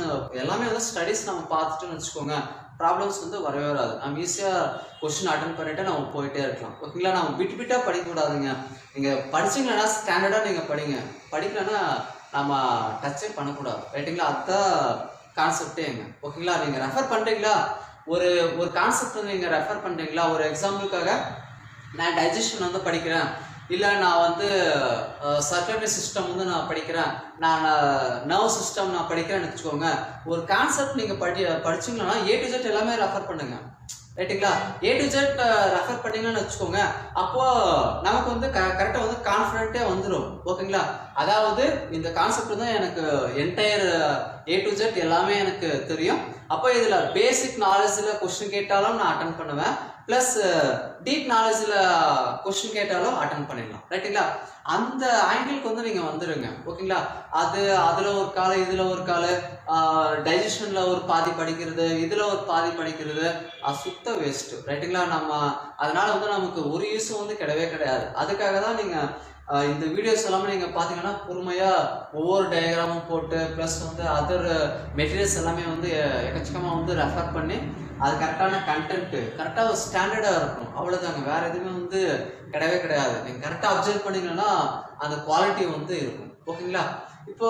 எல்லாமே வந்து ஸ்டடிஸ் நம்ம பார்த்துட்டோம்னு வச்சுக்கோங்க, ப்ராப்ளம்ஸ் வந்து வரவே வராது. நம்ம ஈஸியாக கொஸ்டின் அட்டன் பண்ணிட்டு நம்ம போயிட்டே இருக்கலாம். ஓகேங்களா? நம்ம பிட்டா படிக்கக்கூடாதுங்க. நீங்கள் படிச்சிங்களா ஸ்டாண்டர்டாக நீங்கள் படிக்கலன்னா நம்ம டச்சே பண்ணக்கூடாது. ரைட்டுங்களா? அதுதான் கான்செப்டேங்க. ஓகேங்களா? நீங்கள் ரெஃபர் பண்ணுறீங்களா, ஒரு கான்செப்ட் நீங்கள் ரெஃபர் பண்ணுறீங்களா, ஒரு எக்ஸாம்பிளுக்காக நான் டைஜஷன் வந்து படிக்கிறேன், இல்லை நான் வந்து சர்க்குலேட்டரி சிஸ்டம் வந்து நான் படிக்கிறேன், நான் நர்வ் சிஸ்டம் நான் படிக்கிறேன்னு வச்சுக்கோங்க. ஒரு கான்செப்ட் நீங்கள் படிச்சிங்கன்னா A to Z எல்லாமே ரெஃபர் பண்ணுங்க. ரைட்டுங்களா? A to Z ரெஃபர் பண்ணீங்கன்னு வச்சுக்கோங்க. அப்போ நமக்கு வந்து கரெக்டாக வந்து கான்ஃபிடென்ட்டே வந்துடும். ஓகேங்களா? அதாவது இந்த கான்செப்ட் தான் எனக்கு என்டையர் A to Z எல்லாமே எனக்கு தெரியும். அப்போ இதுல பேசிக் நாலேஜ்ல கொஸ்டின் கேட்டாலும் நான் அட்டன் பண்ணுவேன், பிளஸ் டீப் நாலேஜ்ல கொஸ்டின் கேட்டாலும் அட்டன் பண்ணிடலாம். ரைட்டுங்களா? அந்த ஆங்கிளுக்கு வந்து நீங்க வந்துருங்க. ஓகேங்களா? அதுல ஒரு கால, இதுல ஒரு கால, டைஜஷன்ல ஒரு பாதி படிக்கிறது, இதுல ஒரு பாதி படிக்கிறது, அது சுத்த வேஸ்ட். ரைட்டுங்களா? நம்ம அதனால வந்து நமக்கு ஒரு யூஸும் வந்து கிடையாது. அதுக்காக தான் நீங்க இந்த வீடியோஸ் எல்லாமே நீங்க பாத்தீங்கன்னா பொறுமையா ஒவ்வொரு டயக்ராமும் போட்டு பிளஸ் வந்து அதர் மெட்டீரியல்ஸ் எல்லாமே வந்து எக்கச்சக்கமா வந்து ரெஃபர் பண்ணி அது கரெக்டான கண்டென்ட் கரெக்டாக ஒரு ஸ்டாண்டர்டாக இருக்கும். அவ்வளோதாங்க, வேற எதுவுமே வந்து கிடையாது. நீங்கள் கரெக்டாக அப்சர்வ் பண்ணீங்கன்னா அந்த குவாலிட்டி வந்து இருக்கும். ஓகேங்களா? இப்போ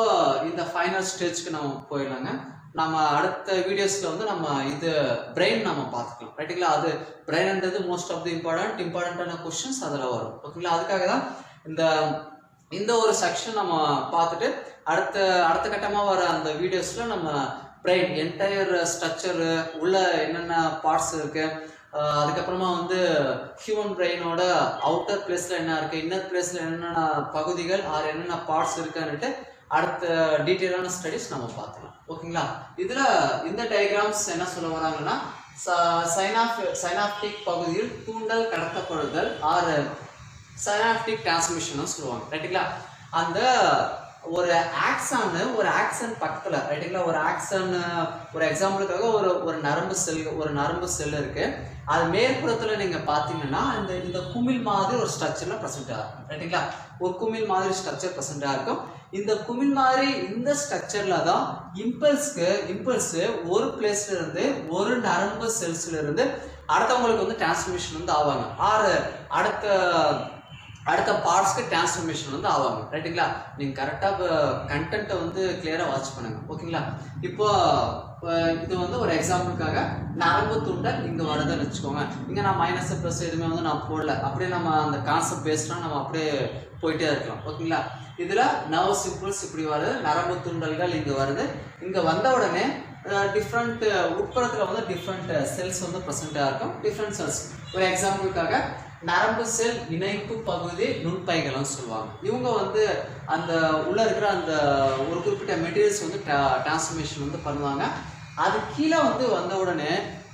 இந்த ஃபைனல் ஸ்டேஜ்க்கு நம்ம போயிடலாங்க. நம்ம அடுத்த வீடியோஸ்ல வந்து நம்ம இது பிரெயின் நம்ம பார்த்துக்கலாம். ரைட்டுங்களா? அது பிரெயின்ன்றது மோஸ்ட் ஆஃப் தி இம்பார்ட்டன்டான கொஸ்டின்ஸ் அதில் வரும். ஓகேங்களா? அதுக்காக தான் இந்த ஒரு செக்ஷன் நம்ம பார்த்துட்டு அடுத்த கட்டமாக வர அந்த வீடியோஸ்ல நம்ம பிரெயின் என்டையர் ஸ்ட்ரக்சரு உள்ள என்னென்ன பார்ட்ஸ் இருக்கு, அதுக்கப்புறமா வந்து ஹியூமன் பிரெயினோட அவுட்டர் பிளேஸ்ல என்ன இருக்கு, இன்னர் பிளேஸ்ல என்னென்ன பகுதிகள் ஆர் என்னென்ன பார்ட்ஸ் இருக்குன்னுட்டு அடுத்த டீட்டெயிலான ஸ்டடிஸ் நம்ம பார்க்கலாம். ஓகேங்களா? இதுல இந்த டயக்ராம்ஸ் என்ன சொல்ல வராங்கன்னா சைனாப்டிக் பகுதியில் தூண்டல் கடத்தப்படுதல் ஆர் சைனாப்டிக் டிரான்ஸ்மிஷன் சொல்லுவாங்க. ரைட்டுங்களா? அந்த ஒரு ஆக்சன் பக்கத்துல, ரைட்டுங்களா, ஒரு ஆக்சன் ஒரு எக்ஸாம்பிளுக்காக ஒரு நரம்பு செல் இருக்கு. அது மேற்புறத்துல நீங்க பாத்தீங்கன்னா இந்த குமிழ் மாதிரி ஒரு ஸ்ட்ரக்சர்ல பிரசன்ட் ஆகும். ரைட்டுங்களா? ஒரு குமிழ் மாதிரி ஸ்ட்ரக்சர் பிரசன்ட் ஆகும். இந்த குமிழ் மாதிரி இந்த ஸ்ட்ரக்சர்ல தான் இம்பல்ஸ் ஒரு பிளேஸ்ல இருந்து ஒரு நரம்பு செல்ஸ்ல இருந்து அடுத்தவங்களுக்கு வந்து டிரான்ஸ்மிஷன் வந்து ஆவாங்க, ஆறு அடுத்த பார்ட்ஸ்க்கு டிரான்ஸ்ஃபர்மேஷன் வந்து ஆவாங்க. ரைட்டுங்களா? நீங்கள் கரெக்டாக கண்டென்ட்டை வந்து கிளியராக வாட்ச் பண்ணுங்க. ஓகேங்களா? இப்போ இது வந்து ஒரு எக்ஸாம்பிளுக்காக நரம்பு தூண்டல் இங்கே வருதுன்னு வச்சுக்கோங்க. இங்கே நான் மைனஸ் ப்ளஸ் எதுவுமே வந்து நான் போடல, அப்படியே நம்ம அந்த கான்செப்ட் பேஸ்டாக நம்ம அப்படியே போயிட்டே இருக்கலாம். ஓகேங்களா? இதில் நர்வ் இம்பல்ஸ் இப்படி வருது, நரம்பு தூண்டல்கள் இங்கே வருது. இங்கே வந்த உடனே டிஃப்ரெண்ட் உட்புறத்தில் வந்து டிஃப்ரெண்ட் செல்ஸ் வந்து ப்ரெசென்ட்டாக இருக்கும். டிஃப்ரெண்ட் செல்ஸ் ஒரு எக்ஸாம்பிளுக்காக நரம்பு செல் இணைப்பு பகுதி நுண்பைகள்னு சொல்லுவாங்க. இவங்க வந்து அந்த உள்ள இருக்கிற அந்த ஒரு குறிப்பிட்ட மெட்டீரியல்ஸ் வந்து டிரான்ஸ்ஃபர்மேஷன் வந்து பண்ணுவாங்க. அது கீழே வந்து வந்த உடனே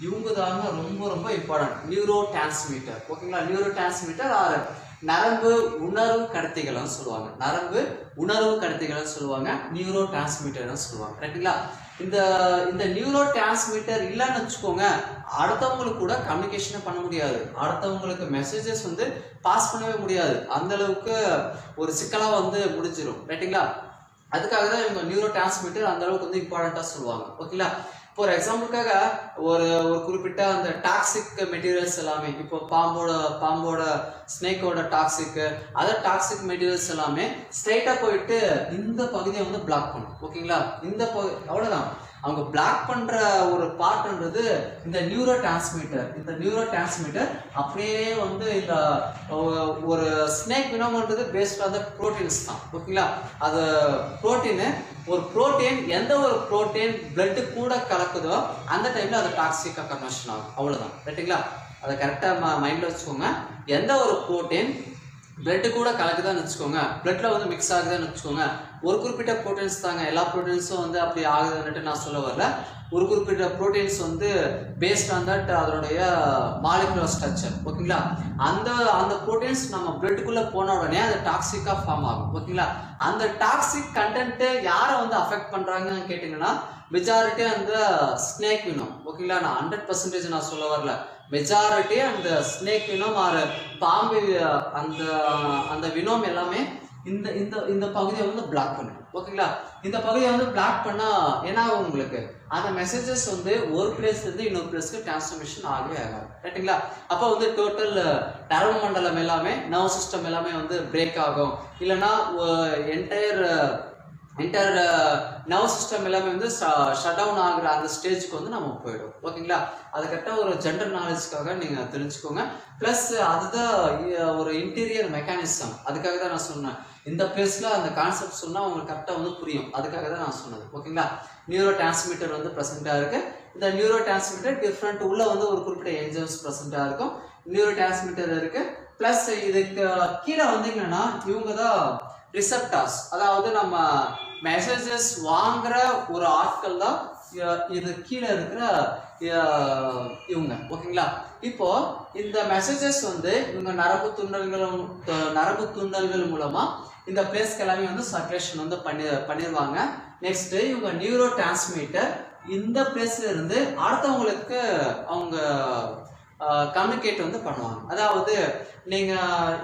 இவங்க தாங்க ரொம்ப இம்பார்ட்டன்ட் நியூரோ டிரான்ஸ்மிட்டர். ஓகேங்களா? நியூரோ டிரான்ஸ்மிட்டர் ஆர் நரம்பு உணர்வு கடத்திகள்னு சொல்லுவாங்க. நியூரோ டிரான்ஸ்மிட்டர்னு சொல்லுவாங்க. ரைட்டுங்களா? இந்த நியூரோ டிரான்ஸ்மிட்டர் இல்லைன்னு வச்சுக்கோங்க, அடுத்தவங்களுக்கு கூட கம்யூனிகேஷனே பண்ண முடியாது, அடுத்தவங்களுக்கு மெசேஜஸ் வந்து பாஸ் பண்ணவே முடியாது. அந்த அளவுக்கு ஒரு சிக்கலா வந்து முடிஞ்சிடும். ரைட்டுங்களா? அதுக்காக தான் இவங்க நியூரோ டிரான்ஸ்மிட்டர் அந்த அளவுக்கு வந்து இம்பார்ட்டண்டா சொல்லுவாங்க. ஓகேங்களா? இப்போ ஒரு எக்ஸாம்பிளுக்காக ஒரு குறிப்பிட்ட அந்த டாக்ஸிக் மெட்டீரியல்ஸ் எல்லாமே, இப்போ பாம்போட ஸ்னேக்கோட அதர் டாக்ஸிக் மெட்டீரியல்ஸ் எல்லாமே ஸ்ட்ரைட்டா போயிட்டு இந்த பகுதியை வந்து பிளாக் பண்ணும். ஓகேங்களா? இந்த அவ்வளவுதான். அவங்க பிளாக் பண்ற ஒரு பார்ட்ன்றது இந்த நியூரோ டிரான்ஸ்மிட்டர் அப்படியே வந்து இந்த ஒரு ஸ்னேக் வினோம்ன்றது பேஸ்ட் ஆன் த புரோட்டீன்ஸ் தான். ஓகேங்களா? அது புரோட்டீன் எந்த ஒரு புரோட்டீன் பிளட் கூட கலக்குதோ அந்த டைம்ல அது டாக்ஸிக்கா கன்வர்ஷன் ஆகும். அவ்வளவுதான். ரைட்டுங்களா? அதை கரெக்டா மைண்ட்ல வச்சுக்கோங்க. எந்த ஒரு புரோட்டீன் பிளட் கூட கலக்குதான்னு வச்சுக்கோங்க, பிளட்ல வந்து மிக்ஸ் ஆகுதுன்னு வச்சுக்கோங்க. ஒரு குறிப்பிட்ட ப்ரோட்டீன்ஸ் தாங்க, எல்லா ப்ரோட்டீன்ஸும் வந்து அப்படி ஆகுதுன்னுட்டு நான் சொல்ல வரல. ஒரு குறிப்பிட்ட ப்ரோட்டீன்ஸ் வந்து பேஸ்ட் ஆன் தட் அதனுடைய மாலிகுலர் ஸ்ட்ரக்சர். ஓகேங்களா? அந்த ப்ரோட்டீன்ஸ் நம்ம பிளட்டுக்குள்ள போன உடனே அது டாக்ஸிக்கா ஃபார்ம் ஆகும். ஓகேங்களா? அந்த டாக்ஸிக் கண்டென்ட் யாரை வந்து அஃபெக்ட் பண்றாங்கன்னு கேட்டீங்கன்னா மெஜாரிட்டி அந்த ஸ்னேக் வினோம். ஓகேங்களா? நான் 100% நான் சொல்ல வரல, மெஜாரிட்டி அந்த ஸ்னேக் வினோம் ஆர் பாம்பு அந்த வினோம் எல்லாமே இந்த பகுதியை வந்து பிளாக் பண்ணும். ஓகேங்களா? இந்த பகுதியை வந்து பிளாக் பண்ணா என்ன ஆகும், உங்களுக்கு அந்த மெசேஜஸ் வந்து ஒரு பிளேஸ்ல இருந்து இன்னொரு பிளேஸ்க்கு டிரான்ஸ்ஃபர்மேஷன் ஆகவே ஆகாது. ரைட்டுங்களா? அப்போ வந்து டோட்டல் நரம்பு மண்டலம் எல்லாமே, நர்வ் சிஸ்டம் எல்லாமே வந்து பிரேக் ஆகும். இல்லைன்னா என்டையர் நர்வ் சிஸ்டம் எல்லாமே வந்து ஷட் டவுன் ஆகுற அந்த ஸ்டேஜுக்கு வந்து நம்ம போயிடும். ஓகேங்களா? அது கரெக்டாக ஒரு ஜென்ரல் நாலேஜ்க்காக நீங்க தெரிஞ்சுக்கோங்க. பிளஸ் அதுதான் ஒரு இன்டீரியர் மெக்கானிசம். அதுக்காக தான் நான் சொன்னேன், இந்த பிளேஸ்ல அந்த கான்செப்ட் சொன்னா உங்களுக்கு கரெக்டாக வந்து புரியும். அதுக்காக தான் நான் சொன்னது. ஓகேங்களா? நியூரோ டிரான்ஸ்மிட்டர் வந்து ப்ரெசென்டா இருக்கு. இந்த நியூரோ டிரான்ஸ்மிட்டர் டிஃப்ரெண்ட் உள்ள வந்து ஒரு குறிப்பிட்ட என்ஜைம்ஸ் ப்ரெசென்டா இருக்கும். நியூரோ டிரான்ஸ்மிட்டர் இருக்கு, பிளஸ் இதுக்கு கீழே வந்தீங்கன்னா இவங்க தான் ரிசப்டார்ஸ், அதாவது நம்ம மெசேஜஸ் வாங்குற ஒரு ஆட்கள் தான் இது கீழே இருக்கிற இவங்க. ஓகேங்களா? இப்போ இந்த மெசேஜஸ் வந்து இவங்க நரம்பு துண்டல்கள் மூலமா இந்த பிளேஸ்க்கு எல்லாமே வந்து சர்க்குலேஷன் வந்து பண்ணிடுவாங்க. நெக்ஸ்ட் இவங்க நியூரோ டிரான்ஸ்மிட்டர் இந்த பிளேஸ்ல இருந்து அடுத்தவங்களுக்கு அவங்க கம்யூனிகேட் வந்து பண்ணுவாங்க. அதாவது நீங்க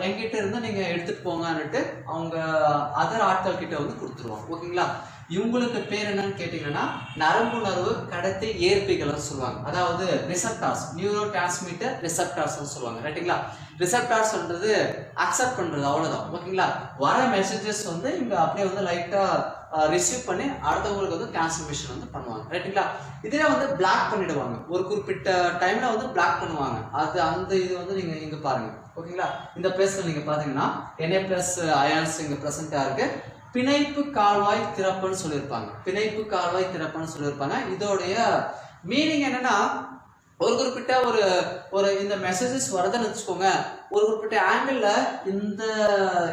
என்கிட்ட இருந்து நீங்க எடுத்துட்டு போங்கன்னுட்டு அவங்க அதர் ஆட்கள் கிட்ட வந்து கொடுத்துருவாங்க. ஓகேங்களா? இவங்களுக்கு பேர் என்னன்னு கேட்டீங்கன்னா நரம்புணர்வு கடத்தி ஏற்பிகள் சொல்லுவாங்க. அதாவது ரிசப்டார்ஸ், நியூரோ டிரான்ஸ்மிட்டர் ரிசப்டார்ஸ் சொல்லுவாங்க. ரைட்டுங்களா? ரிசப்டார்ஸ்ன்றது அக்செப்ட் பண்றது, அவ்வளவுதான். ஓகேங்களா? வர மெசேஜஸ் வந்து இங்க அப்படியே வந்து லைட்டா ரிசீவ் பண்ணி அடுத்தவங்களுக்கு வந்து டிரான்ஸ்மிஷன் வந்து பண்ணுவாங்க. ரைட்டுங்களா? இதுல வந்து பிளாக் பண்ணிடுவாங்க, ஒரு குறிப்பிட்ட டைம்ல வந்து பிளாக் பண்ணுவாங்க. அது அந்த இது வந்து நீங்க இங்க பாருங்க. ஓகேங்களா? இந்த பிளேஸ்ல நீங்க பாத்தீங்கன்னா Na+ அயான்ஸ் இங்க பிரசன்டா இருக்கு. பிணைப்பு கால்வாய் திறப்புன்னு சொல்லியிருப்பாங்க. பிணைப்பு கால்வாய் திறப்புன்னு சொல்லியிருப்பாங்க. இதோடைய மீனிங் என்னன்னா, ஒரு குறிப்பிட்ட ஒரு இந்த மெசேஜஸ் வருதுன்னு வச்சுக்கோங்க, ஒரு குறிப்பிட்ட ஆங்கிள்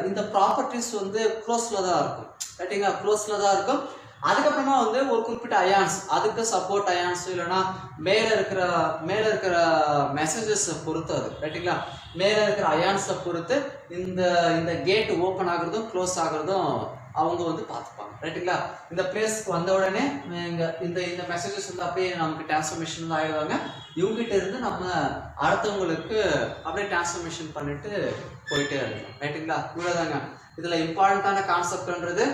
இந்த ப்ராப்பர்ட்டிஸ் வந்து க்ளோஸ்ல தான் இருக்கும். ரைட்டுங்களா? க்ளோஸ்ல தான் இருக்கும். அதுக்கப்புறமா வந்து ஒரு குறிப்பிட்ட அயான்ஸ், அதுக்கு சப்போர்ட் அயான்ஸ் இல்லைன்னா மேல இருக்கிற மெசேஜஸ் பொறுத்து அது. ரைட்டுங்களா? மேல இருக்கிற அயான்ஸை பொறுத்து இந்த கேட் ஓப்பன் ஆகுறதும் க்ளோஸ் ஆகுறதும் அவங்க வந்து பார்த்துப்பாங்க. ரைட்டுங்களா? இந்த பிளேஸ்க்கு வந்த உடனே இந்த மெசேஜஸ் வந்து அப்படியே நமக்கு டிரான்ஸ்ஃபர்மேஷன் தான் ஆயிடுவாங்க. இவங்ககிட்ட இருந்து நம்ம அடுத்தவங்களுக்கு அப்படியே டிரான்ஸ்ஃபர்மேஷன் பண்ணிட்டு போயிட்டே இருக்கோம். ரைட்டுங்களா? இவ்வளவுதாங்க. இதுல இம்பார்ட்டன்டான கான்செப்ட்ன்றது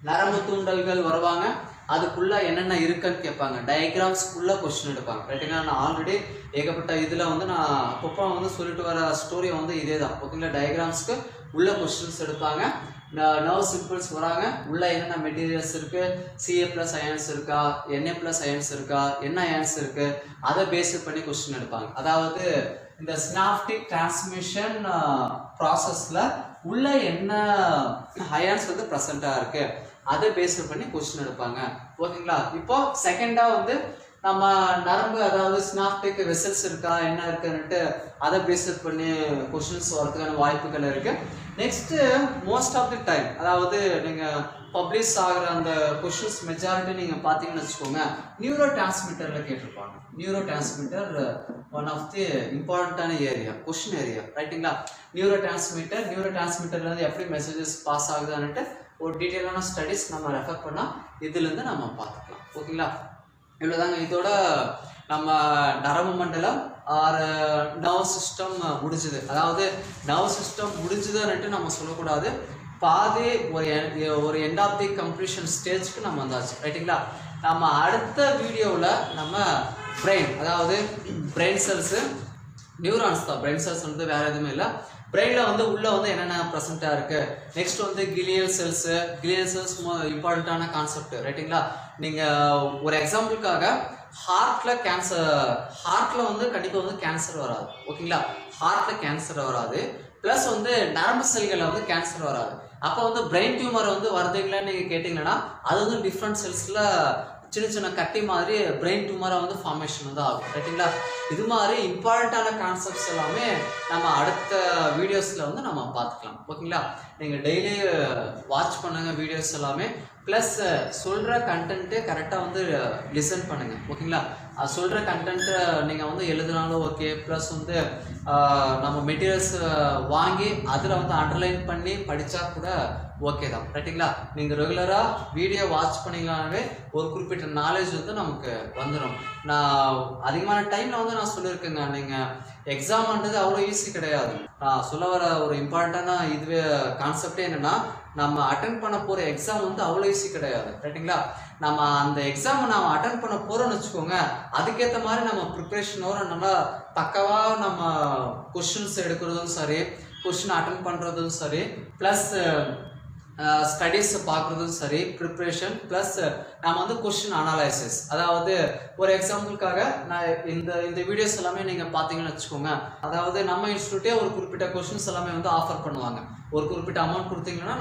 நரம்பு தூண்டல்கள் வருவாங்க, அதுக்குள்ள என்னென்ன இருக்குன்னு கேட்பாங்க, டயக்ராம்ஸ்க்குள்ள கொஸ்டின் எடுப்பாங்க. ரைட்டுங்களா? நான் ஆல்ரெடி ஏகப்பட்ட இதுல வந்து நான் அப்பப்போ வந்து சொல்லிட்டு வர ஸ்டோரி வந்து இதே தான். ஓகேங்களா? டயக்ராம்ஸ்க்கு உள்ள கொஸ்டின்ஸ் எடுப்பாங்க. நர்வ் சிம்பிள்ஸ் வராங்க, உள்ள என்னென்ன மெட்டீரியல்ஸ் இருக்கு, Ca+ அயன்ஸ் இருக்கா, Na+ அயன்ஸ் இருக்கா, என்ன அயன்ஸ் இருக்கு, அதை பேஸ் பண்ணி கொஸ்டின் எடுப்பாங்க. அதாவது இந்த சினாப்டிக் டிரான்ஸ்மிஷன் ப்ராசஸ்ல உள்ள என்ன அயன்ஸ் வந்து ப்ரெசென்ட்டா இருக்கு, அதை பேஸ் பண்ணி கொஸ்டின் எடுப்பாங்க. ஓகேங்களா? இப்போ செகண்டா வந்து நம்ம நரம்பு, அதாவது சினாப்டிக் வெசல்ஸ் இருக்கா என்ன இருக்குன்னுட்டு அதை பேஸ் பண்ணி கொஸ்டின்ஸ் வரதுக்கான வாய்ப்புகள் இருக்கு. Next most of the time, அதாவது நீங்க பப்ளிஷ் ஆகிற அந்த கொஸ்டின்ஸ் மெஜாரிட்டி நீங்க பாத்தீங்கன்னு வச்சுக்கோங்க, நியூரோ டிரான்ஸ்மிட்டர்ல கேட்டிருப்பாங்க. Neurotransmitter one of the இம்பார்ட்டன்டான ஏரியா, கொஸ்டின் ஏரியா. ரைட்டுங்களா? நியூரோ டிரான்ஸ்மிட்டர்ல இருந்து எப்படி மெசேஜஸ் பாஸ் ஆகுதுன்னுட்டு ஒரு டீட்டெயிலான ஸ்டடிஸ் நம்ம ரெஃபர் பண்ணா இதுல இருந்து நம்ம பார்த்துக்கலாம். ஓகேங்களா? இவ்வளவுதாங்க. இதோட நம்ம நரம்பு மண்டலம் ஆர் நர்வ் சிஸ்டம் முடிஞ்சுது. அதாவது நர்வ் சிஸ்டம் முடிஞ்சுதுன்னுட்டு நம்ம சொல்லக்கூடாது, பாதி ஒரு எண்ட் ஆஃப் தி கம்ப்ளீஷன் ஸ்டேஜ்க்கு நம்ம வந்தாச்சு. ரைட்டுங்களா? நம்ம அடுத்த வீடியோவில் நம்ம பிரெயின், அதாவது பிரெயின் செல்ஸு, நியூரான்ஸ் தான். பிரெயின் செல்ஸ் வந்து வேற எதுவுமே இல்லை. பிரெயின்ல வந்து உள்ள வந்து என்னென்ன ப்ரெசென்ட்டா இருக்கு. நெக்ஸ்ட் வந்து கிலியல் செல்ஸ் இம்பார்ட்டன்டான கான்செப்ட். ரைட்டுங்களா? நீங்க ஒரு எக்ஸாம்பிளுக்காக ஹார்ட்ல கேன்சர், ஹார்ட்ல வந்து கண்டிப்பா வந்து கேன்சர் வராது. ஓகேங்களா? ஹார்ட்ல கேன்சர் வராது, பிளஸ் வந்து நரம்பு செல்கள்ல வந்து கேன்சர் வராது. அப்போ வந்து பிரெயின் டியூமர் வந்து வருதுங்களான்னு நீங்க கேட்டீங்கன்னா அது வந்து டிஃப்ரெண்ட் செல்ஸ்ல சின்ன சின்ன கட்டி மாதிரி பிரெயின் டியூமரா வந்து ஃபார்மேஷன் வந்து ஆகும். ரைட்டுங்களா? இது மாதிரி இம்பார்ட்டன்டான கான்செப்ட்ஸ் எல்லாமே நம்ம அடுத்த வீடியோஸ்ல வந்து நம்ம பார்த்துக்கலாம். ஓகேங்களா? நீங்க டெய்லி வாட்ச் பண்ணுங்க வீடியோஸ் எல்லாமே, ப்ளஸ் சொல்ற கண்டென்ட்டு கரெக்டாக வந்து லிசன் பண்ணுங்க. ஓகேங்களா? சொல்ற கண்டென்ட்டை நீங்க வந்து எழுதினாலும் ஓகே, ப்ளஸ் வந்து நம்ம மெட்டீரியல்ஸ் வாங்கி அதில் வந்து அண்டர்லைன் பண்ணி படித்தா கூட ஓகே தான். ரைட்டுங்களா? நீங்கள் ரெகுலராக வீடியோ வாட்ச் பண்ணிங்கனாவே ஒரு குறிப்பிட்ட நாலேஜ் வந்து நமக்கு வந்துடும். நான் அதிகமான டைமில் வந்து நான் சொல்லியிருக்கேங்க, நீங்கள் எக்ஸாம்ன்றது அவ்வளோ ஈஸி கிடையாது. நான் சொல்ல வர ஒரு இம்பார்ட்டண்டான இதுவே கான்செப்டே என்னென்னா, நம்ம அட்டன் பண்ண போகிற எக்ஸாம் வந்து அவ்வளோ ஈஸி கிடையாது. ரைட்டுங்களா? நம்ம அந்த எக்ஸாமை நம்ம அட்டன் பண்ண போகிறோம்னு வச்சுக்கோங்க, அதுக்கேற்ற மாதிரி நம்ம ப்ரிப்ரேஷனோட நல்லா பக்கவாக நம்ம கொஸ்டின்ஸ் எடுக்கிறதும் சரி, கொஸ்டின் அட்டன் பண்ணுறதும் சரி, ப்ளஸ் ஸ்டடீஸ் பார்க்குறதும் சரி, ப்ரிப்ரேஷன் ப்ளஸ் நம்ம வந்து கொஸ்டின் அனாலிசிஸ். அதாவது ஒரு எக்ஸாம்பிளுக்காக நான் இந்த வீடியோஸ் எல்லாமே நீங்கள் பார்த்தீங்கன்னு வச்சுக்கோங்க, அதாவது நம்ம இன்ஸ்டியூட்டே ஒரு குறிப்பிட்ட கொஸ்டின்ஸ் எல்லாமே வந்து ஆஃபர் பண்ணுவாங்க. ஒரு குறிப்பிட்ட அமௌண்ட் கொடுத்தீங்கன்னா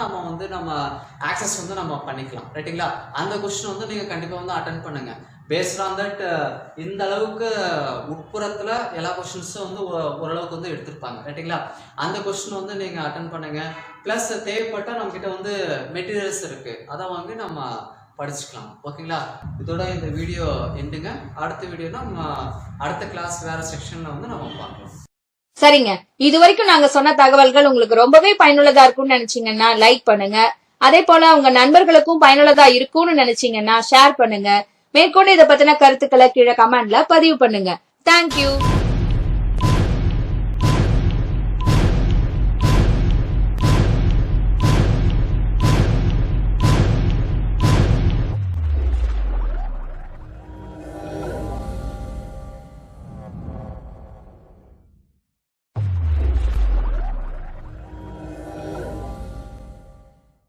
நம்ம ஆக்சஸ் வந்து நம்ம பண்ணிக்கலாம். ரைட்டுங்களா? அந்த கொஸ்டின் வந்து நீங்க கண்டிப்பா வந்து அட்டென்ட் பண்ணுங்க. பேஸ்ட் ஆன் தட் இந்த அளவுக்கு உட்புறத்துல எல்லா கொஸ்டின்ஸும் வந்து ஓரளவுக்கு வந்து எடுத்திருப்பாங்க. ரைட்டுங்களா? அந்த கொஸ்டின் வந்து நீங்க அட்டென்ட் பண்ணுங்க. பிளஸ் தேவைப்பட்டா நம்ம கிட்ட வந்து மெட்டீரியல்ஸ் இருக்கு, அதை வாங்கி நம்ம படிச்சுக்கலாம். ஓகேங்களா? இதோட இந்த வீடியோ எண்டுங்க. அடுத்த வீடியோனா நம்ம அடுத்த கிளாஸ் வேற செக்ஷன்ல வந்து நம்ம பார்க்கலாம். சரிங்க, இது வரைக்கும் நாங்க சொன்ன தகவல்கள் உங்களுக்கு ரொம்பவே பயனுள்ளதா இருக்கும்னு நினைச்சீங்கன்னா லைக் பண்ணுங்க. அதே போல உங்க நண்பர்களுக்கும் பயனுள்ளதா இருக்கும்னு நினைச்சீங்கன்னா ஷேர் பண்ணுங்க. மேற்கொண்டு இதை பத்தின கருத்துக்களை கீழே கமெண்ட்ல பதிவு பண்ணுங்க. தேங்க்யூ.